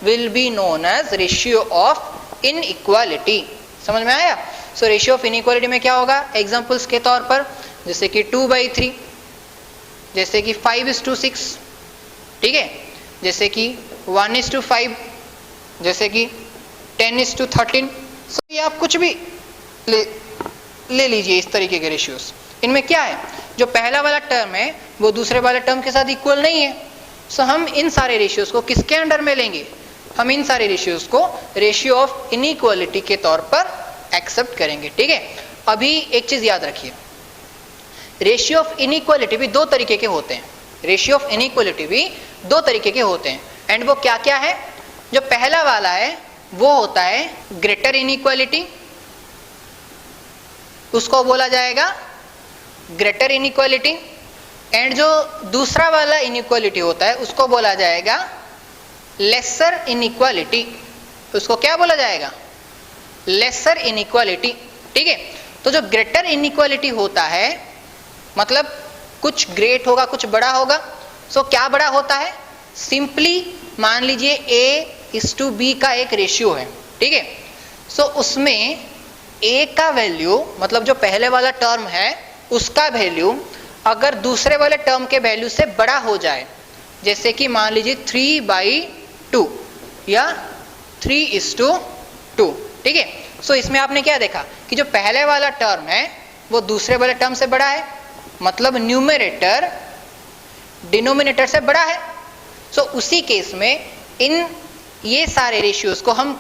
will be known as ratio of inequality. समझ में आया? सो रेशियो ऑफ इनइक्वालिटी में क्या होगा, एग्जांपल्स के तौर पर जैसे कि 2/3, जैसे कि 5:6, ठीक है, जैसे कि 1:5, जैसे कि 10:13. सो ये आप कुछ भी ले लीजिए इस तरीके के रेशियोज. इनमें क्या है, जो पहला वाला टर्म है वो दूसरे वाले टर्म के साथ इक्वल नहीं है. सो हम इन सारे रेशियोज को किसके अंडर में लेंगे, हम इन सारे रेशियोज को रेशियो ऑफ इनइक्वालिटी के तौर पर एक्सेप्ट करेंगे. ठीक है. अभी एक चीज याद रखिए, रेशियो ऑफ इनइक्वालिटी भी दो तरीके के होते हैं. रेशियो ऑफ इनइक्वालिटी भी दो तरीके के होते हैं. एंड वो क्या क्या है, जो पहला वाला है वो होता है ग्रेटर इनइक्वालिटी, उसको बोला जाएगा ग्रेटर इनइक्वालिटी. एंड जो दूसरा वाला इनइक्वालिटी होता है उसको बोला जाएगा लेसर इनइक्वालिटी. उसको क्या बोला जाएगा, लेसर इनइक्वालिटी. ठीक है. तो जो ग्रेटर इनइक्वालिटी होता है मतलब कुछ ग्रेट होगा, कुछ बड़ा होगा. सो क्या बड़ा होता है, सिंपली मान लीजिए A:B का एक रेशियो है. ठीक है. सो उसमें A का वैल्यू, मतलब जो पहले वाला टर्म है उसका वैल्यू अगर दूसरे वाले टर्म के वैल्यू से बड़ा हो जाए, जैसे कि मान लीजिए 3/2 या 3:2. ठीक है. सो इसमें आपने क्या देखा कि जो पहले वाला टर्म है वो दूसरे वाले टर्म से बड़ा है, मतलब न्यूमरेटर डिनोमिनेटर से बड़ा है. सो उसी केस में इन ये सारे रेशियोज को हम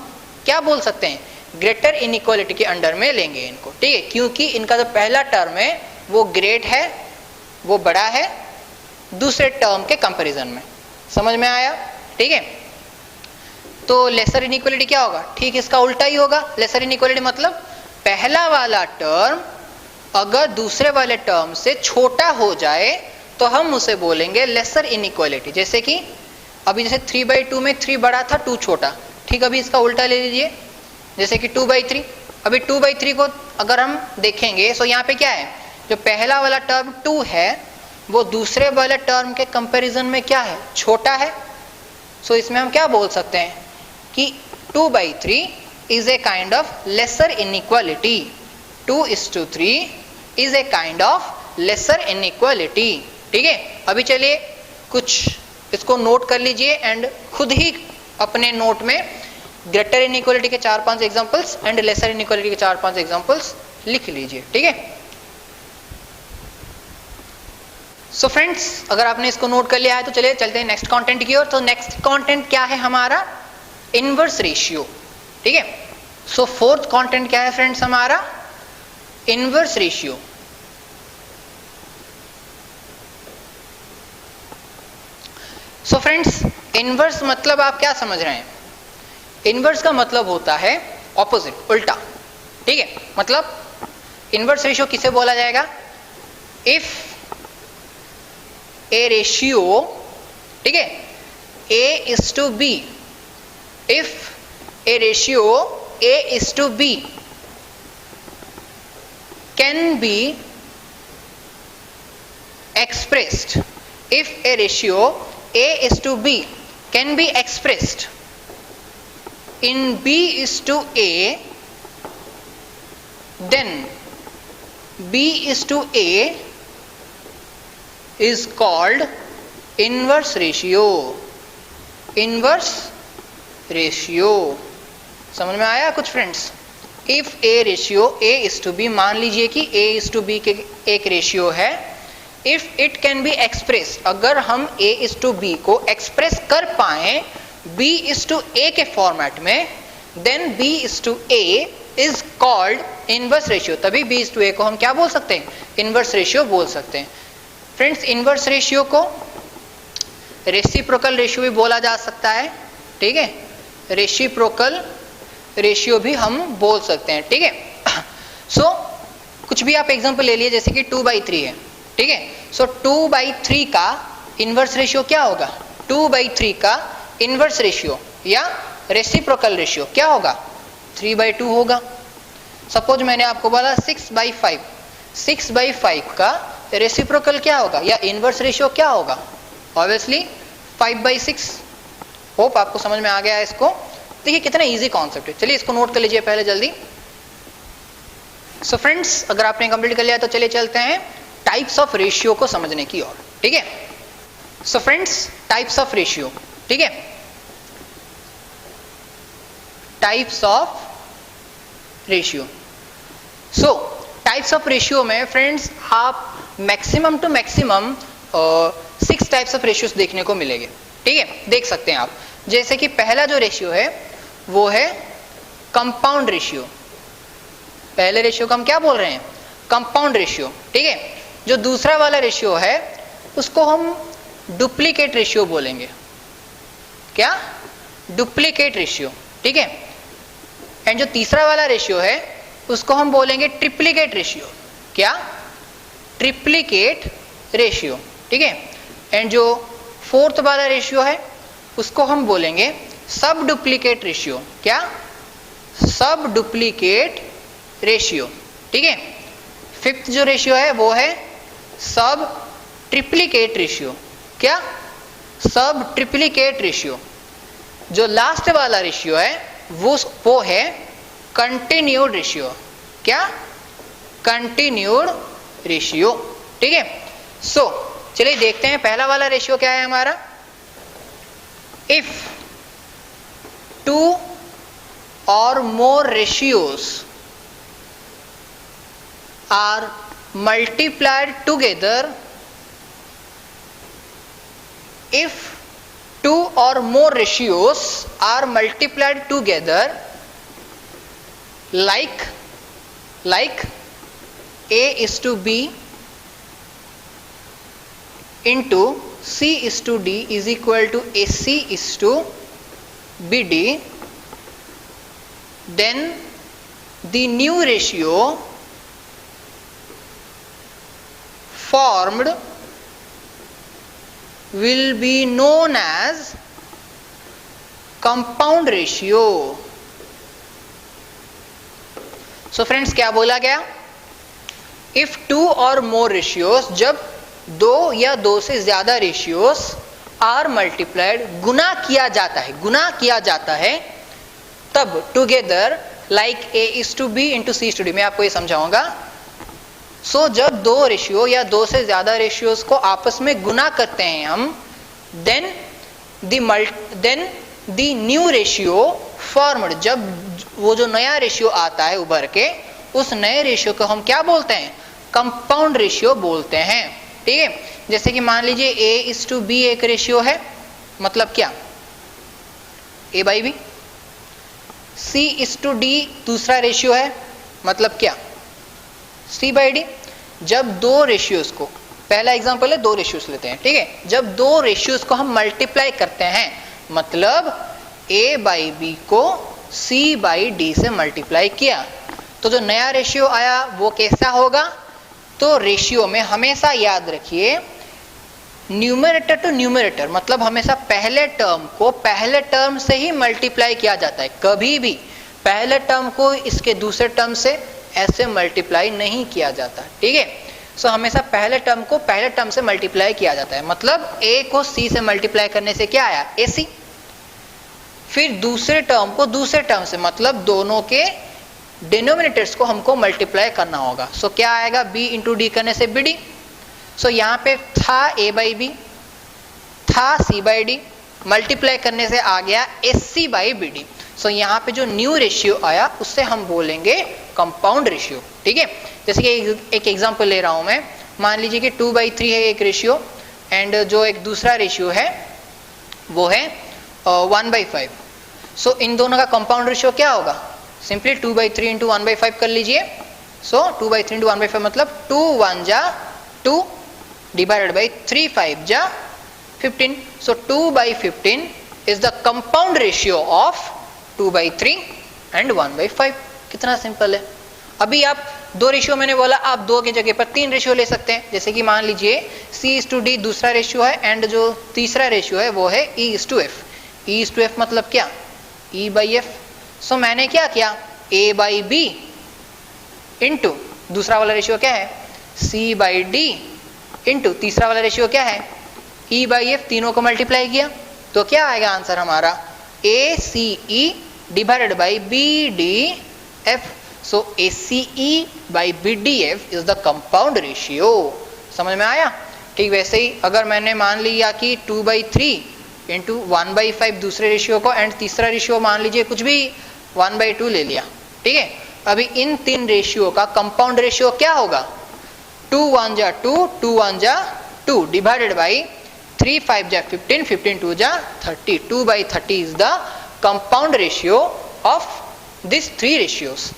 क्या बोल सकते हैं, ग्रेटर इनइक्वालिटी के अंडर में लेंगे इनको. ठीक है. क्योंकि इनका जो पहला टर्म है वो ग्रेट है, वो बड़ा है दूसरे टर्म के कंपैरिजन में. समझ में आया? ठीक है. तो लेसर इनइक्वालिटी क्या होगा, ठीक इसका उल्टा ही होगा. लेसर इनइक्वालिटी मतलब पहला वाला टर्म अगर दूसरे वाले टर्म से छोटा हो जाए तो हम उसे बोलेंगे लेसर इनइक्वालिटी. जैसे कि अभी जैसे 3/2 में 3 बड़ा था 2 छोटा. ठीक. अभी इसका उल्टा ले लीजिए, जैसे कि 2/3. अभी 2/3 को अगर हम देखेंगे तो यहाँ पे क्या है, जो पहला वाला टर्म 2 है वो दूसरे वाले टर्म के कंपैरिजन में क्या है, छोटा है. सो इसमें हम क्या बोल सकते हैं कि 2/3 is a kind of lesser inequality. 2:3 is a kind of lesser inequality. ठीक है. अभी चलिए कुछ इसको नोट कर लीजिए एंड खुद ही अपने नोट में ग्रेटर इनइक्वालिटी के 4-5 एग्जांपल्स एंड लेसर इनइक्वालिटी के 4-5 एग्जांपल्स लिख लीजिए. ठीक है. सो फ्रेंड्स, अगर आपने इसको नोट कर लिया है तो चलिए चलते हैं नेक्स्ट कंटेंट की ओर. तो नेक्स्ट कंटेंट क्या है हमारा, इनवर्स रेशियो. ठीक है. सो फोर्थ कंटेंट क्या है फ्रेंड्स हमारा, inverse ratio. So friends, inverse मतलब आप क्या समझ रहे हैं, इनवर्स का मतलब होता है ऑपोजिट, उल्टा. ठीक है. मतलब इनवर्स रेशियो किसे बोला जाएगा, इफ ए रेशियो, ठीक है, A:B, if A ratio A:B can be expressed, if a ratio A:B can be expressed in B:A, then B:A is called inverse ratio. inverse ratio. समझ में आया कुछ friends? If A ratio A:B, मान लीजिए कि A:B के एक ratio है, if it can be express, अगर हम A:B को एक्सप्रेस कर पाए B:A के फॉर्मेट में, then B:A is called inverse ratio. तभी B:A को हम क्या बोल सकते हैं, इनवर्स रेशियो बोल सकते हैं. फ्रेंड्स, इनवर्स रेशियो को रेसिप्रोकल रेशियो भी बोला जा सकता है, ठीक है, रेसिप्रोकल रेशियो भी हम बोल सकते हैं, ठीक है। सो कुछ भी आप एग्जांपल ले लिए, जैसे कि 2/3 है, ठीक है। सो 2/3 का इनवर्स रेशियो क्या होगा? 2/3 का इनवर्स रेशियो या रेसिप्रोकल रेशियो क्या होगा? 3/2 होगा। सपोज मैंने आपको बोला 6/5, 6/5 का रेसिप्रोकल क्या होगा या इनवर्स रेशियो क्या होगा? ऑब्वियसली 5/6। होप आपको समझ में आ गया है इसको। देखिए कितना इजी कॉन्सेप्ट है, चलिए इसको नोट कर लीजिए पहले जल्दी। सो फ्रेंड्स, अगर आपने कंप्लीट कर लिया तो चलिए चलते हैं टाइप्स ऑफ रेशियो को समझने की ओर, ठीक है। So friends, types of ratio, ठीक है, types of ratio. So types of ratio में फ्रेंड्स आप maximum to maximum 6 types of ratios देखने को मिलेंगे, ठीक है, देख सकते हैं आप। जैसे कि पहला जो रेशियो है वो है कंपाउंड रेशियो। पहले रेशियो को हम क्या बोल रहे हैं? कंपाउंड रेशियो, ठीक है। जो दूसरा वाला रेशियो है उसको हम डुप्लीकेट रेशियो बोलेंगे। क्या? डुप्लीकेट रेशियो, ठीक है। एंड जो तीसरा वाला रेशियो है उसको हम बोलेंगे ट्रिप्लीकेट रेशियो। क्या? ट्रिप्लीकेट रेशियो, ठीक है। एंड जो फोर्थ वाला रेशियो है उसको हम बोलेंगे सब डुप्लीकेट रेशियो। क्या? सब डुप्लीकेट रेशियो, ठीक है। फिफ्थ जो रेशियो है वो है सब ट्रिप्लीकेट रेशियो। क्या? सब ट्रिप्लीकेट रेशियो। जो लास्ट वाला रेशियो है वो है कंटिन्यूड रेशियो। क्या? कंटिन्यूड रेशियो, ठीक है। सो चलिए देखते हैं पहला वाला रेशियो क्या है हमारा। If 2 or more ratios are multiplied together, if 2 or more ratios are multiplied together like A is to B into C is to D is equal to AC is to BD, then the new ratio formed will be known as compound ratio. So friends, क्या बोला गया? If 2 or more ratios, जब 2 या 2 से ज्यादा ratios are multiplied, गुना किया जाता है, तब together like A is to B into C is to D, मैं आपको ये समझाऊंगा। सो जब 2 रेशियो या 2 से ज्यादा रेशियोज को आपस में गुना करते हैं हम, then the new ratio formed, जब वो जो नया रेशियो आता है उभर के, उस नए रेशियो को हम क्या बोलते हैं? कंपाउंड रेशियो बोलते हैं, ठीक है। जैसे कि मान लीजिए A is to B एक रेशियो है, मतलब क्या? A/B। C is to D दूसरा रेशियो है, मतलब क्या? C/D। जब 2 रेशियोज को, पहला एग्जांपल है 2 रेशियोज लेते हैं, ठीक है। जब 2 रेशियोज को हम मल्टीप्लाई करते हैं, मतलब A/B को C/D से मल्टीप्लाई किया, तो जो नया रेशियो आया वो कैसा होगा? तो रेशियो में हमेशा याद रखिए न्यूमरेटर टू न्यूमरेटर, मतलब हमेशा पहले टर्म को पहले टर्म से ही मल्टीप्लाई किया जाता है। कभी भी पहले टर्म को इसके दूसरे टर्म से ऐसे मल्टीप्लाई नहीं किया जाता, ठीक है। सो हमेशा पहले टर्म को पहले टर्म से मल्टीप्लाई किया जाता है, मतलब A को C से मल्टीप्लाई करने से क्या आया? AC। फिर दूसरे टर्म को दूसरे टर्म से, मतलब दोनों के डिनोमिनेटर्स को हमको मल्टीप्लाई करना होगा। सो क्या आएगा? B इंटू D करने से BD। सो यहाँ पे था A/B, था C/D, मल्टीप्लाई करने से आ गया AC/BD। सो यहाँ पे जो न्यू रेशियो आया उससे हम बोलेंगे कंपाउंड रेशियो, ठीक है। जैसे कि एक एग्जांपल ले रहा हूँ मैं, मान लीजिए कि 2/3 है एक रेशियो, एंड जो एक दूसरा रेशियो है वो है 1/5। सो इन दोनों का कंपाउंड रेशियो क्या होगा? सिंपली 2/3 इंटू 1/5 कर लीजिए। सो 2/3 इंटू 1/5 मतलब 2 1 जा 2 डिवाइडेड बाई 3 5 जा 15. So 2/15 is the compound ratio of 2/3 and 1/5. कितना सिंपल है। अभी आप दो रेशियो मैंने बोला, आप दो की जगह पर तीन रेशियो ले सकते हैं। जैसे कि मान लीजिए C/D दूसरा रेशियो है एंड जो तीसरा रेशियो है वो है E/F. E/F मतलब क्या? E/F. सो मैंने क्या किया, A/B इंटू दूसरा वाला रेशियो क्या है C/D इंटू तीसरा वाला रेशियो क्या है E/F, तीनों को मल्टीप्लाई किया तो क्या आएगा आंसर हमारा ACE divided by BDF. So ACE by BDF is the compound ratio. समझ में आया? ठीक वैसे ही अगर मैंने मान लिया कि 2/3 इंटू 1/5 दूसरे रेशियो को एंड तीसरा रेशियो मान लीजिए कुछ भी 1/2 ले लिया, ठीक है। अभी इन तीन रेशियो का कंपाउंड रेशियो क्या होगा? 2 1 जा 2, 2 1 जा 2 डिवाइडेड बाई 3 5 जा 15, 15 2 जा 30. 2/30 is the compound ratio of this three ratios.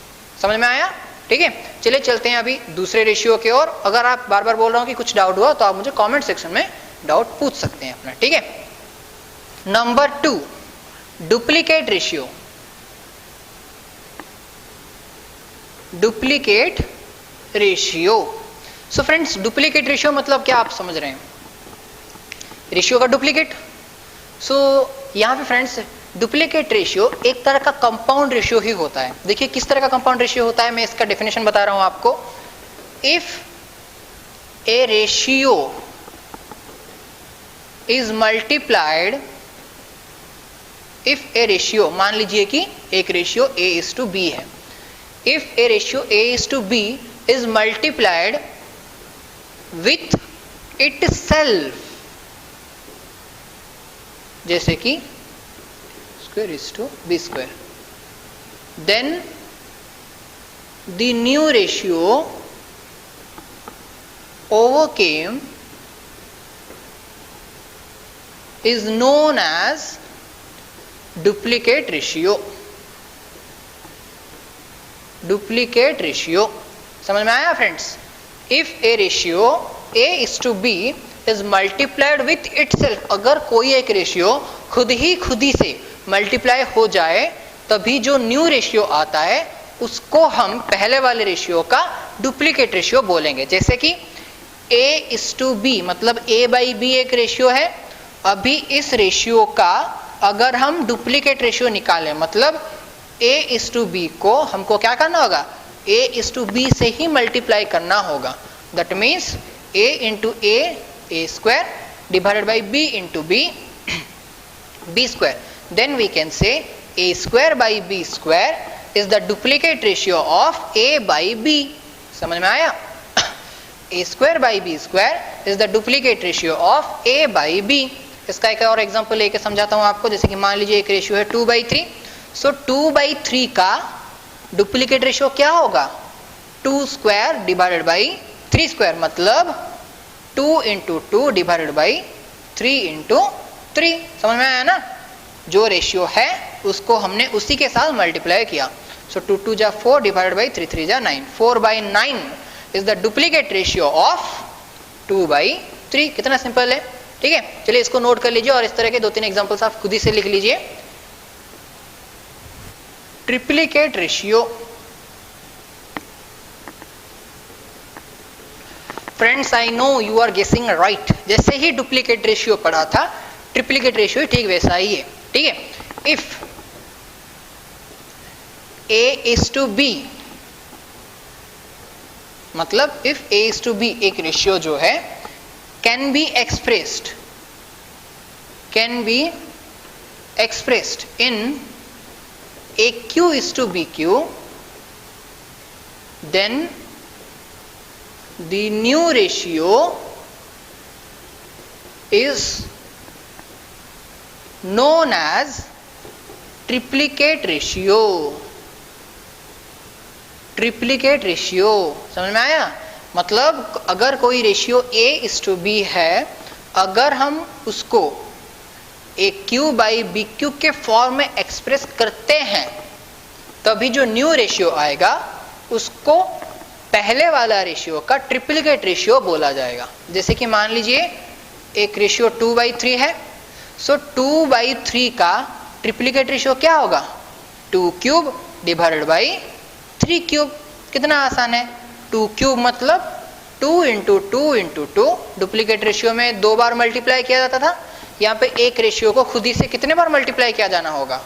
समझ में आया? ठीक है, चलिए चलते हैं अभी दूसरे रेशियो के ओर। अगर आप बार बार बोल रहा हूं कि कुछ डाउट हुआ तो आप मुझे कमेंट सेक्शन में डाउट पूछ सकते हैं अपना, ठीक है। Number 2, duplicate ratio. Duplicate ratio. So friends, duplicate ratio मतलब क्या आप समझ रहे हैं? रेशियो का डुप्लीकेट। सो यहां पे फ्रेंड्स डुप्लीकेट रेशियो एक तरह का कंपाउंड रेशियो ही होता है। देखिए किस तरह का कंपाउंड रेशियो होता है, मैं इसका डेफिनेशन बता रहा हूं आपको। If A ratio is multiplied, if A ratio, मान लीजिए कि एक रेशियो A/B है। If A ratio A/B is multiplied with itself, जैसे कि square is to B square, then the new ratio overcame is known as duplicate ratio. Duplicate ratio. समझ में आया friends? If a ratio A/B is multiplied with itself, अगर कोई एक ratio खुद ही से मल्टीप्लाई हो जाए तभी जो न्यू रेशियो आता है उसको हम पहले वाले रेशियो का डुप्लीकेट रेशियो बोलेंगे। जैसे कि A/B मतलब A/B एक रेशियो है। अभी इस रेशियो का अगर हम डुप्लीकेट रेशियो निकालें, मतलब A/B को हमको क्या करना होगा? A/B से ही मल्टीप्लाई करना होगा। That means A into A square divided by B into B square. Then we can say A square by B square is the duplicate ratio of A/B. समझ में आया? A square by B square is the duplicate ratio of A/B. इसका एक और example लेके समझाता हूँ आपको। जैसे कि मान लीजिए एक रेशियो है 2/3, सो 2/3 का डुप्लीकेट रेशियो क्या होगा? 2 स्क्वायर डिवाइडेड बाई 3 स्क्वायर, मतलब 2 इंटू 2 डिवाइडेड बाई 3 इंटू 3। समझ में आया ना? जो रेशियो है उसको हमने उसी के साथ मल्टीप्लाई किया। सो 2 2 जा 4 डिवाइडेड बाई 3 3 जा 9, 4/9 is the duplicate ratio of 2/3। कितना सिंपल है, ठीक है। चलिए इसको नोट कर लीजिए और इस तरह के 2-3 एग्जांपल्स आप खुद ही से लिख लीजिए। Triplicate ratio. Friends I know you are guessing right. जैसे ही डुप्लीकेट रेशियो पढ़ा था, ट्रिप्लीकेट रेशियो ठीक वैसा ही है, ठीक है। इफ A/B मतलब इफ A/B एक रेशियो जो है can be expressed in AQ/BQ, then the new ratio is known as triplicate ratio. Triplicate ratio समझ में आया? मतलब अगर कोई रेशियो A/B है, अगर हम उसको AQ/BQ के फॉर्म में एक्सप्रेस करते हैं तभी जो न्यू रेशियो आएगा उसको पहले वाला रेशियो का ट्रिप्लीकेट रेशियो बोला जाएगा। जैसे कि मान लीजिए एक रेशियो 2/3 है। सो 2/3 का ट्रिप्लीकेट रेशियो क्या होगा? 2 क्यूब डिवाइडेड बाई 3 क्यूब। कितना आसान है, 2 क्यूब मतलब 2 इंटू 2 इंटू 2। डुप्लीकेट रेशियो में 2 बार मल्टीप्लाई किया जाता था, यहाँ पे एक रेशियो को खुद ही से कितने बार मल्टीप्लाई किया जाना होगा?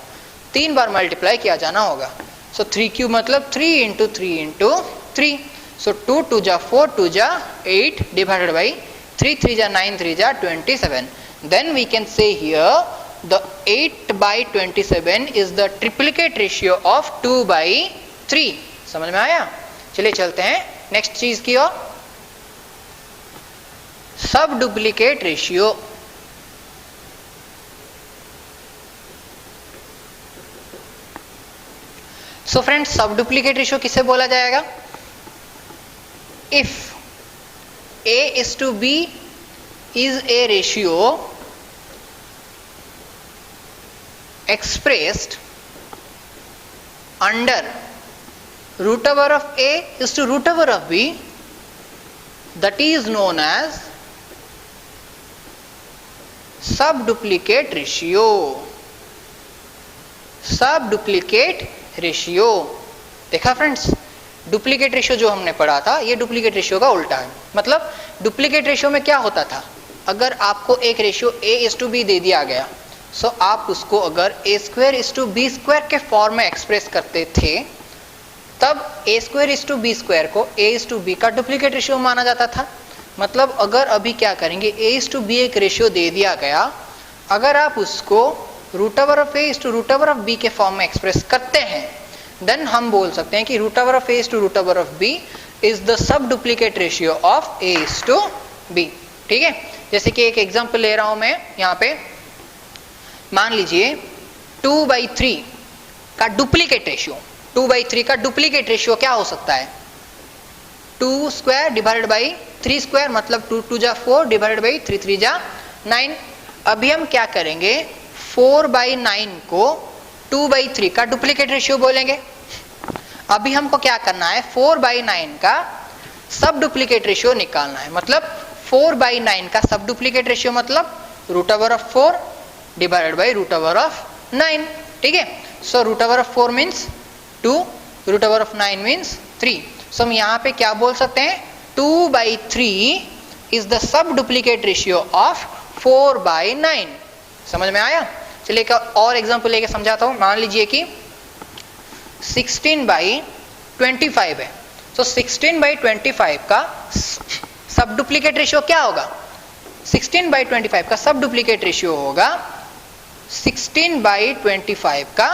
3 बार मल्टीप्लाई किया जाना होगा। सो 3 क्यूब मतलब 3 इंटू 3 इंटू 3। सो 2 2 जा 4 2 जा 8 डिवाइडेड बाई 3 3 जा 9 3 जा 27। Then we can say here the 8/27 is the triplicate ratio of 2/3। समझ में आया? चलिए चलते हैं नेक्स्ट चीज की ओर, सब डुप्लीकेट रेशियो। सो फ्रेंड्स, सब डुप्लीकेट रेशियो किसे बोला जाएगा? If A:B is a ratio expressed under root over of A is to root over of B, that is known as subduplicate ratio। Subduplicate ratio. देखा friends, duplicate ratio जो हमने पढ़ा था ये डुप्लीकेट रेशियो का उल्टा है। मतलब डुप्लीकेट रेशियो में क्या होता था, अगर आपको एक रेशियो A:B दे दिया गया, सो आप उसको अगर A²:B² के फॉर्म में एक्सप्रेस करते थे, तब A²:B² को A:B का डुप्लीकेट रेशियो माना जाता था। मतलब अगर अभी क्या करेंगे, A:B एक रेशियो दे दिया गया, अगर आप उसको √A:√B के फॉर्म में एक्सप्रेस करते हैं, देन हम बोल सकते हैं कि √A:√B is the sub duplicate ratio of A:B। ठीक है, जैसे कि एक एग्जांपल ले रहा हूं मैं यहाँ पे, मान लीजिए 2/3 का डुप्लीकेट रेशियो, 2/3 का डुप्लीकेट रेशियो क्या हो सकता है? 2² डिवाइडेड बाई 3² मतलब 2 2 जा 4 डिवाइडेड बाई 3 3 जा 9। अभी हम क्या करेंगे, 4/9 को 2/3 का डुप्लीकेट रेशियो बोलेंगे। अभी हमको क्या करना है, 4/9 का सब डुप्लीकेट रेशियो निकालना है। मतलब 4/9 का सब डुप्लीकेट रेशियो मतलब √4 डिवाइडेड बाई √9। ठीक है, सो √4 मीन्स 2, √9 मीन्स 3। सो हम यहाँ पे क्या बोल सकते हैं, 2/3 is the sub duplicate ratio of 4/9। समझ में आया? चलिए एक और एग्जांपल लेके समझाता हूँ। मान लीजिए कि 16/25 है, तो 16/25 का सब डुप्लीकेट रेशियो क्या होगा? 16/25 का सब डुप्लीकेट रेशियो होगा 16/25 का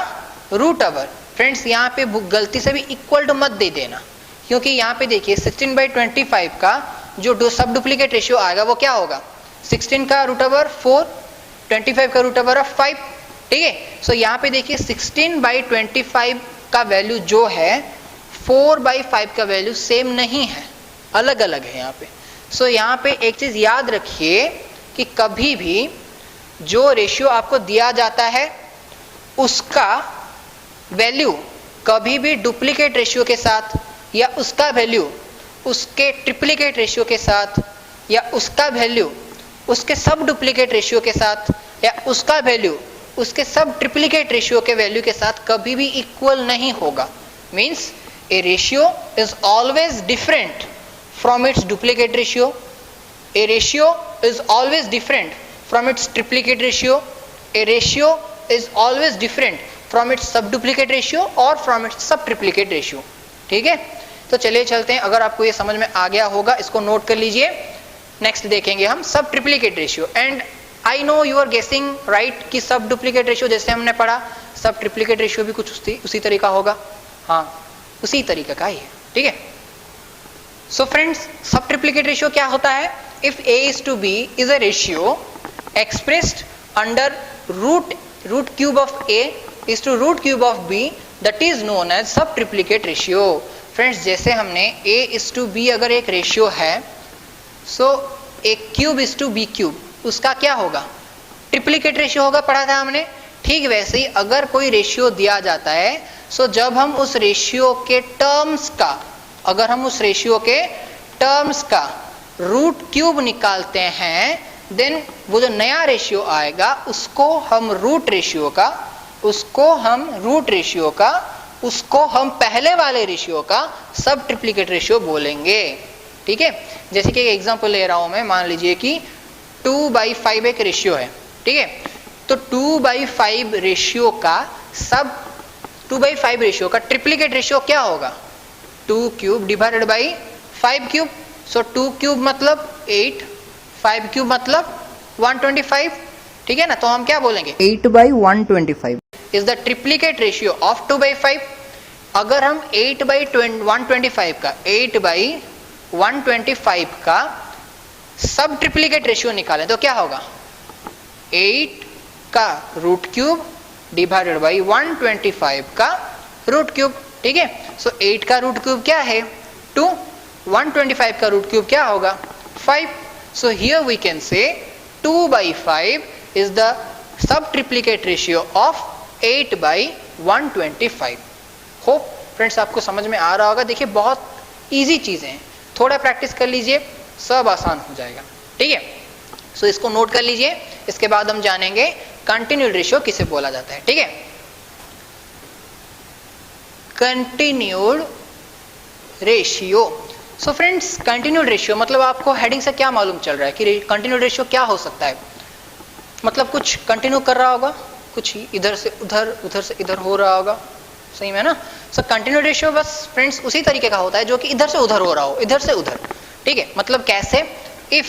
√। फ्रेंड्स, यहाँ पे गलती से भी इक्वल टू मत दे देना, क्योंकि यहाँ पे देखिए 16/25 का जो सब डुप्लीकेट रेशियो आएगा वो क्या होगा, 16 का √4, 25 का √5। ठीक है, सो यहाँ पे देखिए 16/25 का वैल्यू जो है 4/5 का वैल्यू सेम नहीं है, अलग अलग है यहाँ पे। सो यहाँ पे एक चीज याद रखिए कि कभी भी जो रेशियो आपको दिया जाता है उसका वैल्यू कभी भी डुप्लीकेट रेशियो के साथ, या उसका वैल्यू उसके ट्रिप्लीकेट रेशियो के साथ, या उसका वैल्यू उसके सब डुप्लीकेट रेशियो के साथ, या उसका वैल्यू उसके सब ट्रिप्लीकेट रेशियो के वैल्यू के साथ कभी भी इक्वल नहीं होगा। Means A ratio is always different from its duplicate ratio, A ratio is always different from its triplicate ratio, A ratio is always different from its सब डुप्लीकेट रेशियो और from its सब triplicate ratio. ठीक है, तो चलिए चलते हैं। अगर आपको ये समझ में आ गया होगा इसको नोट कर लीजिए। नेक्स्ट देखेंगे हम sub triplicate ratio. And I know you are guessing right कि सब डुप्लीकेट रेशियो जैसे हमने पढ़ा, सब ट्रिप्लीकेट रेशियो भी कुछ उसी तरीका होगा। हाँ, उसी तरीके का ही है। ठीक है, so friends, sub triplicate ratio क्या होता है? If A:B is a ratio expressed under root cube of A is to root cube of B, that is known as sub triplicate ratio. Friends, जैसे हमने A:B अगर एक ratio है, सो A (3)(B)³ उसका क्या होगा? ट्रिप्लीकेट रेशियो होगा, पढ़ा था हमने। ठीक वैसे ही अगर कोई रेशियो दिया जाता है, सो जब हम उस रेशियो के टर्म्स का, अगर हम उस रेशियो के टर्म्स का √³ निकालते हैं, देन वो जो नया रेशियो आएगा उसको हम रूट रेशियो का उसको हम पहले वाले रेशियो का सब ट्रिप्लिकेट रेशियो बोलेंगे। ठीक है, जैसे कि एग्जांपल ले रहा हूं मैं, मान लीजिए कि 2/5 एक रेशियो है। ठीक है, तो 2/5 रेशियो का सब 2/5 रेशियो का ट्रिप्लिकेट रेशियो क्या होगा? 2 cube divided by 5 cube. So 2 cube मतलब 8, 5 क्यूब मतलब 125। ठीक है ना, तो हम क्या बोलेंगे? 8/125 is the triplicate ratio of 2/5। अगर हम 8/125 का सब ट्रिप्लिकेट रेशियो निकालें तो क्या होगा? 8 का रूट क्यूब डिवाइडेड बाई 125 का रूट क्यूब। ठीक है, सो 8 का रूट क्यूब क्या है? 2। 125 का रूट क्यूब क्या होगा? 5। सो हियर वी कैन से 2/5 is the sub triplicate ratio of 8/125। Hope friends आपको समझ में आ रहा होगा। देखिए बहुत इजी चीजें हैं, थोड़ा प्रैक्टिस कर लीजिए सब आसान हो जाएगा। ठीक है, सो इसको नोट कर लीजिए। इसके बाद हम जानेंगे कंटिन्यूड रेशियो किसे बोला जाता है। ठीक है, continued ratio. So friends continued ratio मतलब आपको हेडिंग से क्या मालूम चल रहा है कि कंटिन्यूड रेशियो क्या हो सकता है? मतलब कुछ कंटिन्यू कर रहा होगा, कुछ इधर से उधर, उधर से इधर हो रहा होगा। सही में ना? सो कंटिन्यूड रेशियो बस फ्रेंड्स उसी तरीके का होता है जो कि इधर से उधर हो रहा हो, इधर से उधर। ठीक है, मतलब कैसे? इफ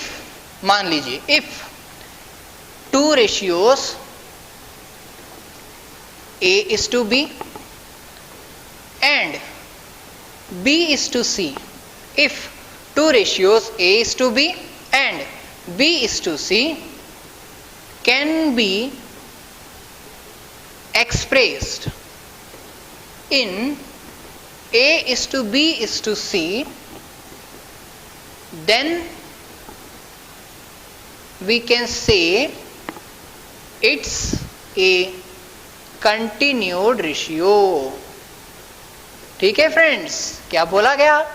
मान लीजिए if 2 ratios A:B and B:C, if 2 ratios A:B and B:C can be expressed in A:B:C, then we can say it's a continued ratio। ठीक है फ्रेंड्स, क्या बोला गया?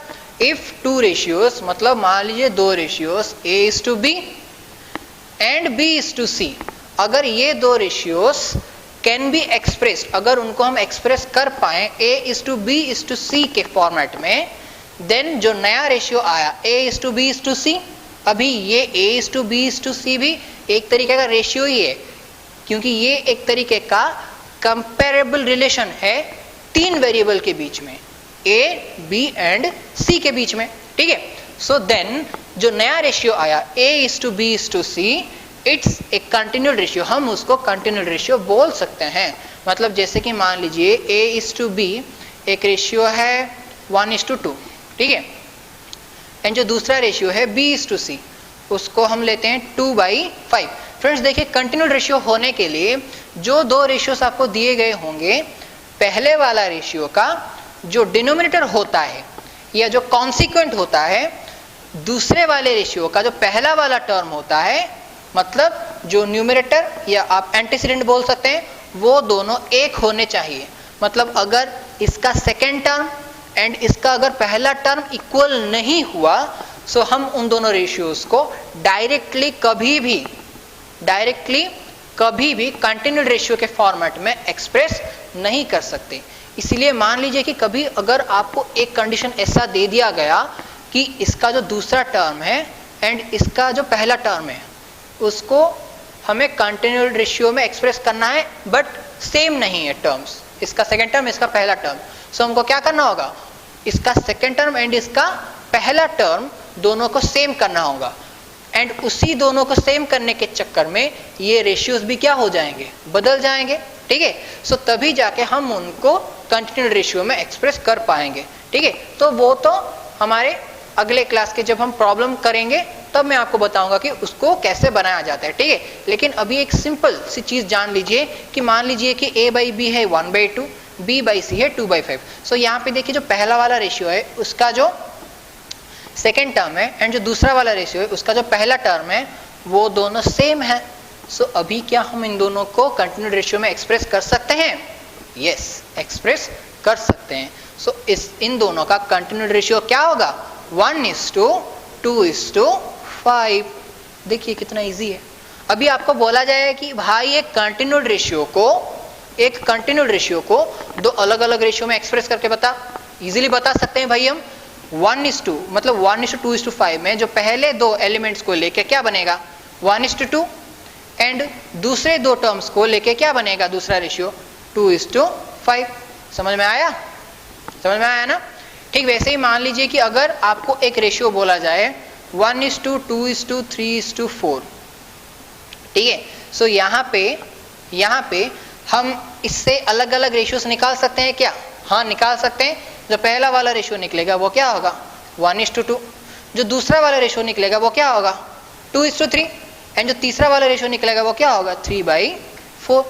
इफ 2 रेशियोज मतलब मान लीजिए 2 रेशियोज A:B एंड B:C, अगर ये 2 रेशियोज कैन बी एक्सप्रेस्ड, अगर उनको हम एक्सप्रेस कर पाए A:B:C के फॉर्मेट में, देन जो नया रेशियो आया A:B:C, अभी ये A:B:C भी एक तरीके का रेशियो ही है, क्योंकि ये एक तरीके का कंपेरेबल रिलेशन है 3 वेरिएबल के बीच में, A, B एंड C के बीच में। ठीक है, सो देन जो नया रेशियो आया A:B:C, it's a continued ratio. हम उसको कंटिन्यूड रेशियो बोल सकते हैं। मतलब जैसे कि मान लीजिए A:B एक रेशियो है 1:2। ठीक है, एंड जो दूसरा रेशियो है B:C उसको हम लेते हैं 2/5। फ्रेंड्स देखिए कंटिन्यूड रेशियो होने के लिए जो 2 रेशियोस आपको दिए गए होंगे, पहले वाला रेशियो का जो डिनोमिनेटर होता है या जो कॉन्सिक्वेंट होता है, दूसरे वाले रेशियो का जो पहला वाला टर्म होता है, मतलब जो न्यूमरेटर या आप एंटीसीडेंट बोल सकते हैं, वो दोनों एक होने चाहिए। मतलब अगर इसका सेकेंड टर्म एंड इसका अगर पहला टर्म इक्वल नहीं हुआ, सो हम उन दोनों रेशियोज को डायरेक्टली कभी भी कंटिन्यूड रेशियो के फॉर्मेट में एक्सप्रेस नहीं कर सकते। इसलिए मान लीजिए कि कभी अगर आपको एक कंडीशन ऐसा दे दिया गया कि इसका जो दूसरा टर्म है एंड इसका जो पहला टर्म है उसको हमें कंटिन्यूड रेशियो में एक्सप्रेस करना है, बट सेम नहीं है टर्म्स, इसका सेकेंड टर्म इसका पहला टर्म, सो हमको क्या करना होगा? इसका सेकेंड टर्म एंड इसका पहला टर्म दोनों को सेम करना होगा, एंड उसी दोनों को सेम करने के चक्कर में ये रेशियोज भी क्या हो जाएंगे? बदल जाएंगे। ठीक है, सो तभी जाके हम उनको कंटिन्यूड रेशियो में एक्सप्रेस कर पाएंगे। ठीक है, तो वो तो हमारे अगले क्लास के जब हम प्रॉब्लम करेंगे तब मैं आपको बताऊंगा कि उसको कैसे बनाया जाता है। ठीक है, लेकिन अभी एक सिंपल सी चीज जान लीजिए कि मान लीजिए कि A/B है 1/2, B/C है 2/5। सो यहाँ पे देखिए जो पहला वाला रेशियो है उसका जो सेकेंड टर्म है एंड जो दूसरा वाला रेशियो है उसका जो पहला टर्म है वो दोनों सेम है। सो अभी क्या हम इन दोनों को कंटिन्यूड रेशियो में एक्सप्रेस कर सकते हैं? यस, एक्सप्रेस कर सकते हैं। सो इन दोनों का कंटिन्यूड रेशियो क्या होगा? 1:2:5। देखिए कितना इजी है। अभी आपको बोला जाए कि भाई एक कंटिन्यूड रेशियो को दो अलग अलग रेशियो में एक्सप्रेस करके बता, इजीली बता सकते हैं भाई हम। 1:2 मतलब 1:2:5 में जो पहले दो एलिमेंट्स को लेके क्या बनेगा 1:2, एंड दूसरे दो टर्म्स को लेके क्या बनेगा दूसरा रेशियो 2:5। समझ में आया? समझ में आया ना? ठीक वैसे ही मान लीजिए कि अगर आपको एक रेशियो बोला जाए 1:2:3:4, ठीक है। सो यहाँ पे हम इससे अलग अलग रेशियोस निकाल सकते हैं क्या? हाँ निकाल सकते हैं। जो पहला वाला रेशियो निकलेगा वो क्या होगा 1:2, जो दूसरा वाला रेशियो निकलेगा वो क्या होगा 2:3, एंड जो तीसरा वाला रेशियो निकलेगा वो क्या होगा 3/4।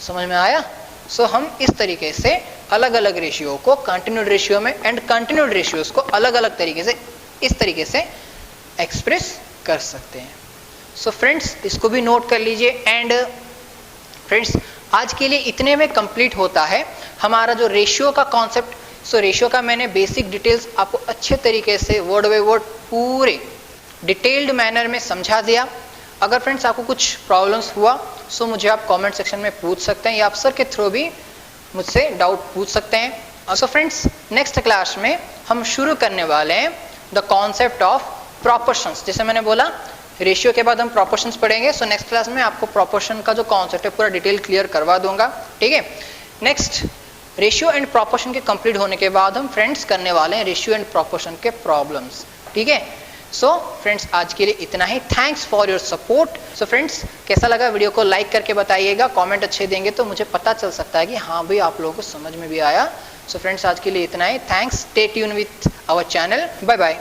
समझ में आया? सो हम इस तरीके से अलग अलग रेशियो को कंटिन्यूड रेशियो में एंड कंटिन्यूड रेशियोस को अलग अलग तरीके से इस तरीके से एक्सप्रेस कर सकते हैं। सो फ्रेंड्स इसको भी नोट कर लीजिए। एंड फ्रेंड्स आज के लिए इतने में कंप्लीट होता है हमारा जो रेशियो का कॉन्सेप्ट। सो रेशियो का मैंने बेसिक डिटेल्स आपको अच्छे तरीके से वर्ड बाय वर्ड पूरे डिटेल्ड मैनर में समझा दिया। अगर फ्रेंड्स आपको कुछ प्रॉब्लम्स हुआ सो मुझे आप कमेंट सेक्शन में पूछ सकते हैं या आप सर के थ्रू भी मुझसे डाउट पूछ सकते हैं। सो फ्रेंड्स नेक्स्ट क्लास में हम शुरू करने वाले हैं द कॉन्सेप्ट ऑफ प्रोपोर्शंस। जैसे मैंने बोला रेशियो के बाद हम प्रोपोर्शंस पढ़ेंगे। सो नेक्स्ट क्लास में आपको प्रोपोर्शन का जो कॉन्सेप्ट है पूरा डिटेल क्लियर करवा दूंगा, ठीक है। नेक्स्ट रेशियो एंड प्रोपोर्शन के कंप्लीट होने के बाद हम फ्रेंड्स करने वाले हैं रेशियो एंड प्रोपोर्शन के प्रॉब्लम्स, ठीक है। सो फ्रेंड्स आज के लिए इतना ही। Thanks for your support. So friends कैसा लगा वीडियो को लाइक करके बताइएगा, कमेंट अच्छे देंगे तो मुझे पता चल सकता है कि हाँ भाई आप लोगों को समझ में भी आया। सो फ्रेंड्स आज के लिए इतना ही। Thanks, stay tune with our channel, bye bye.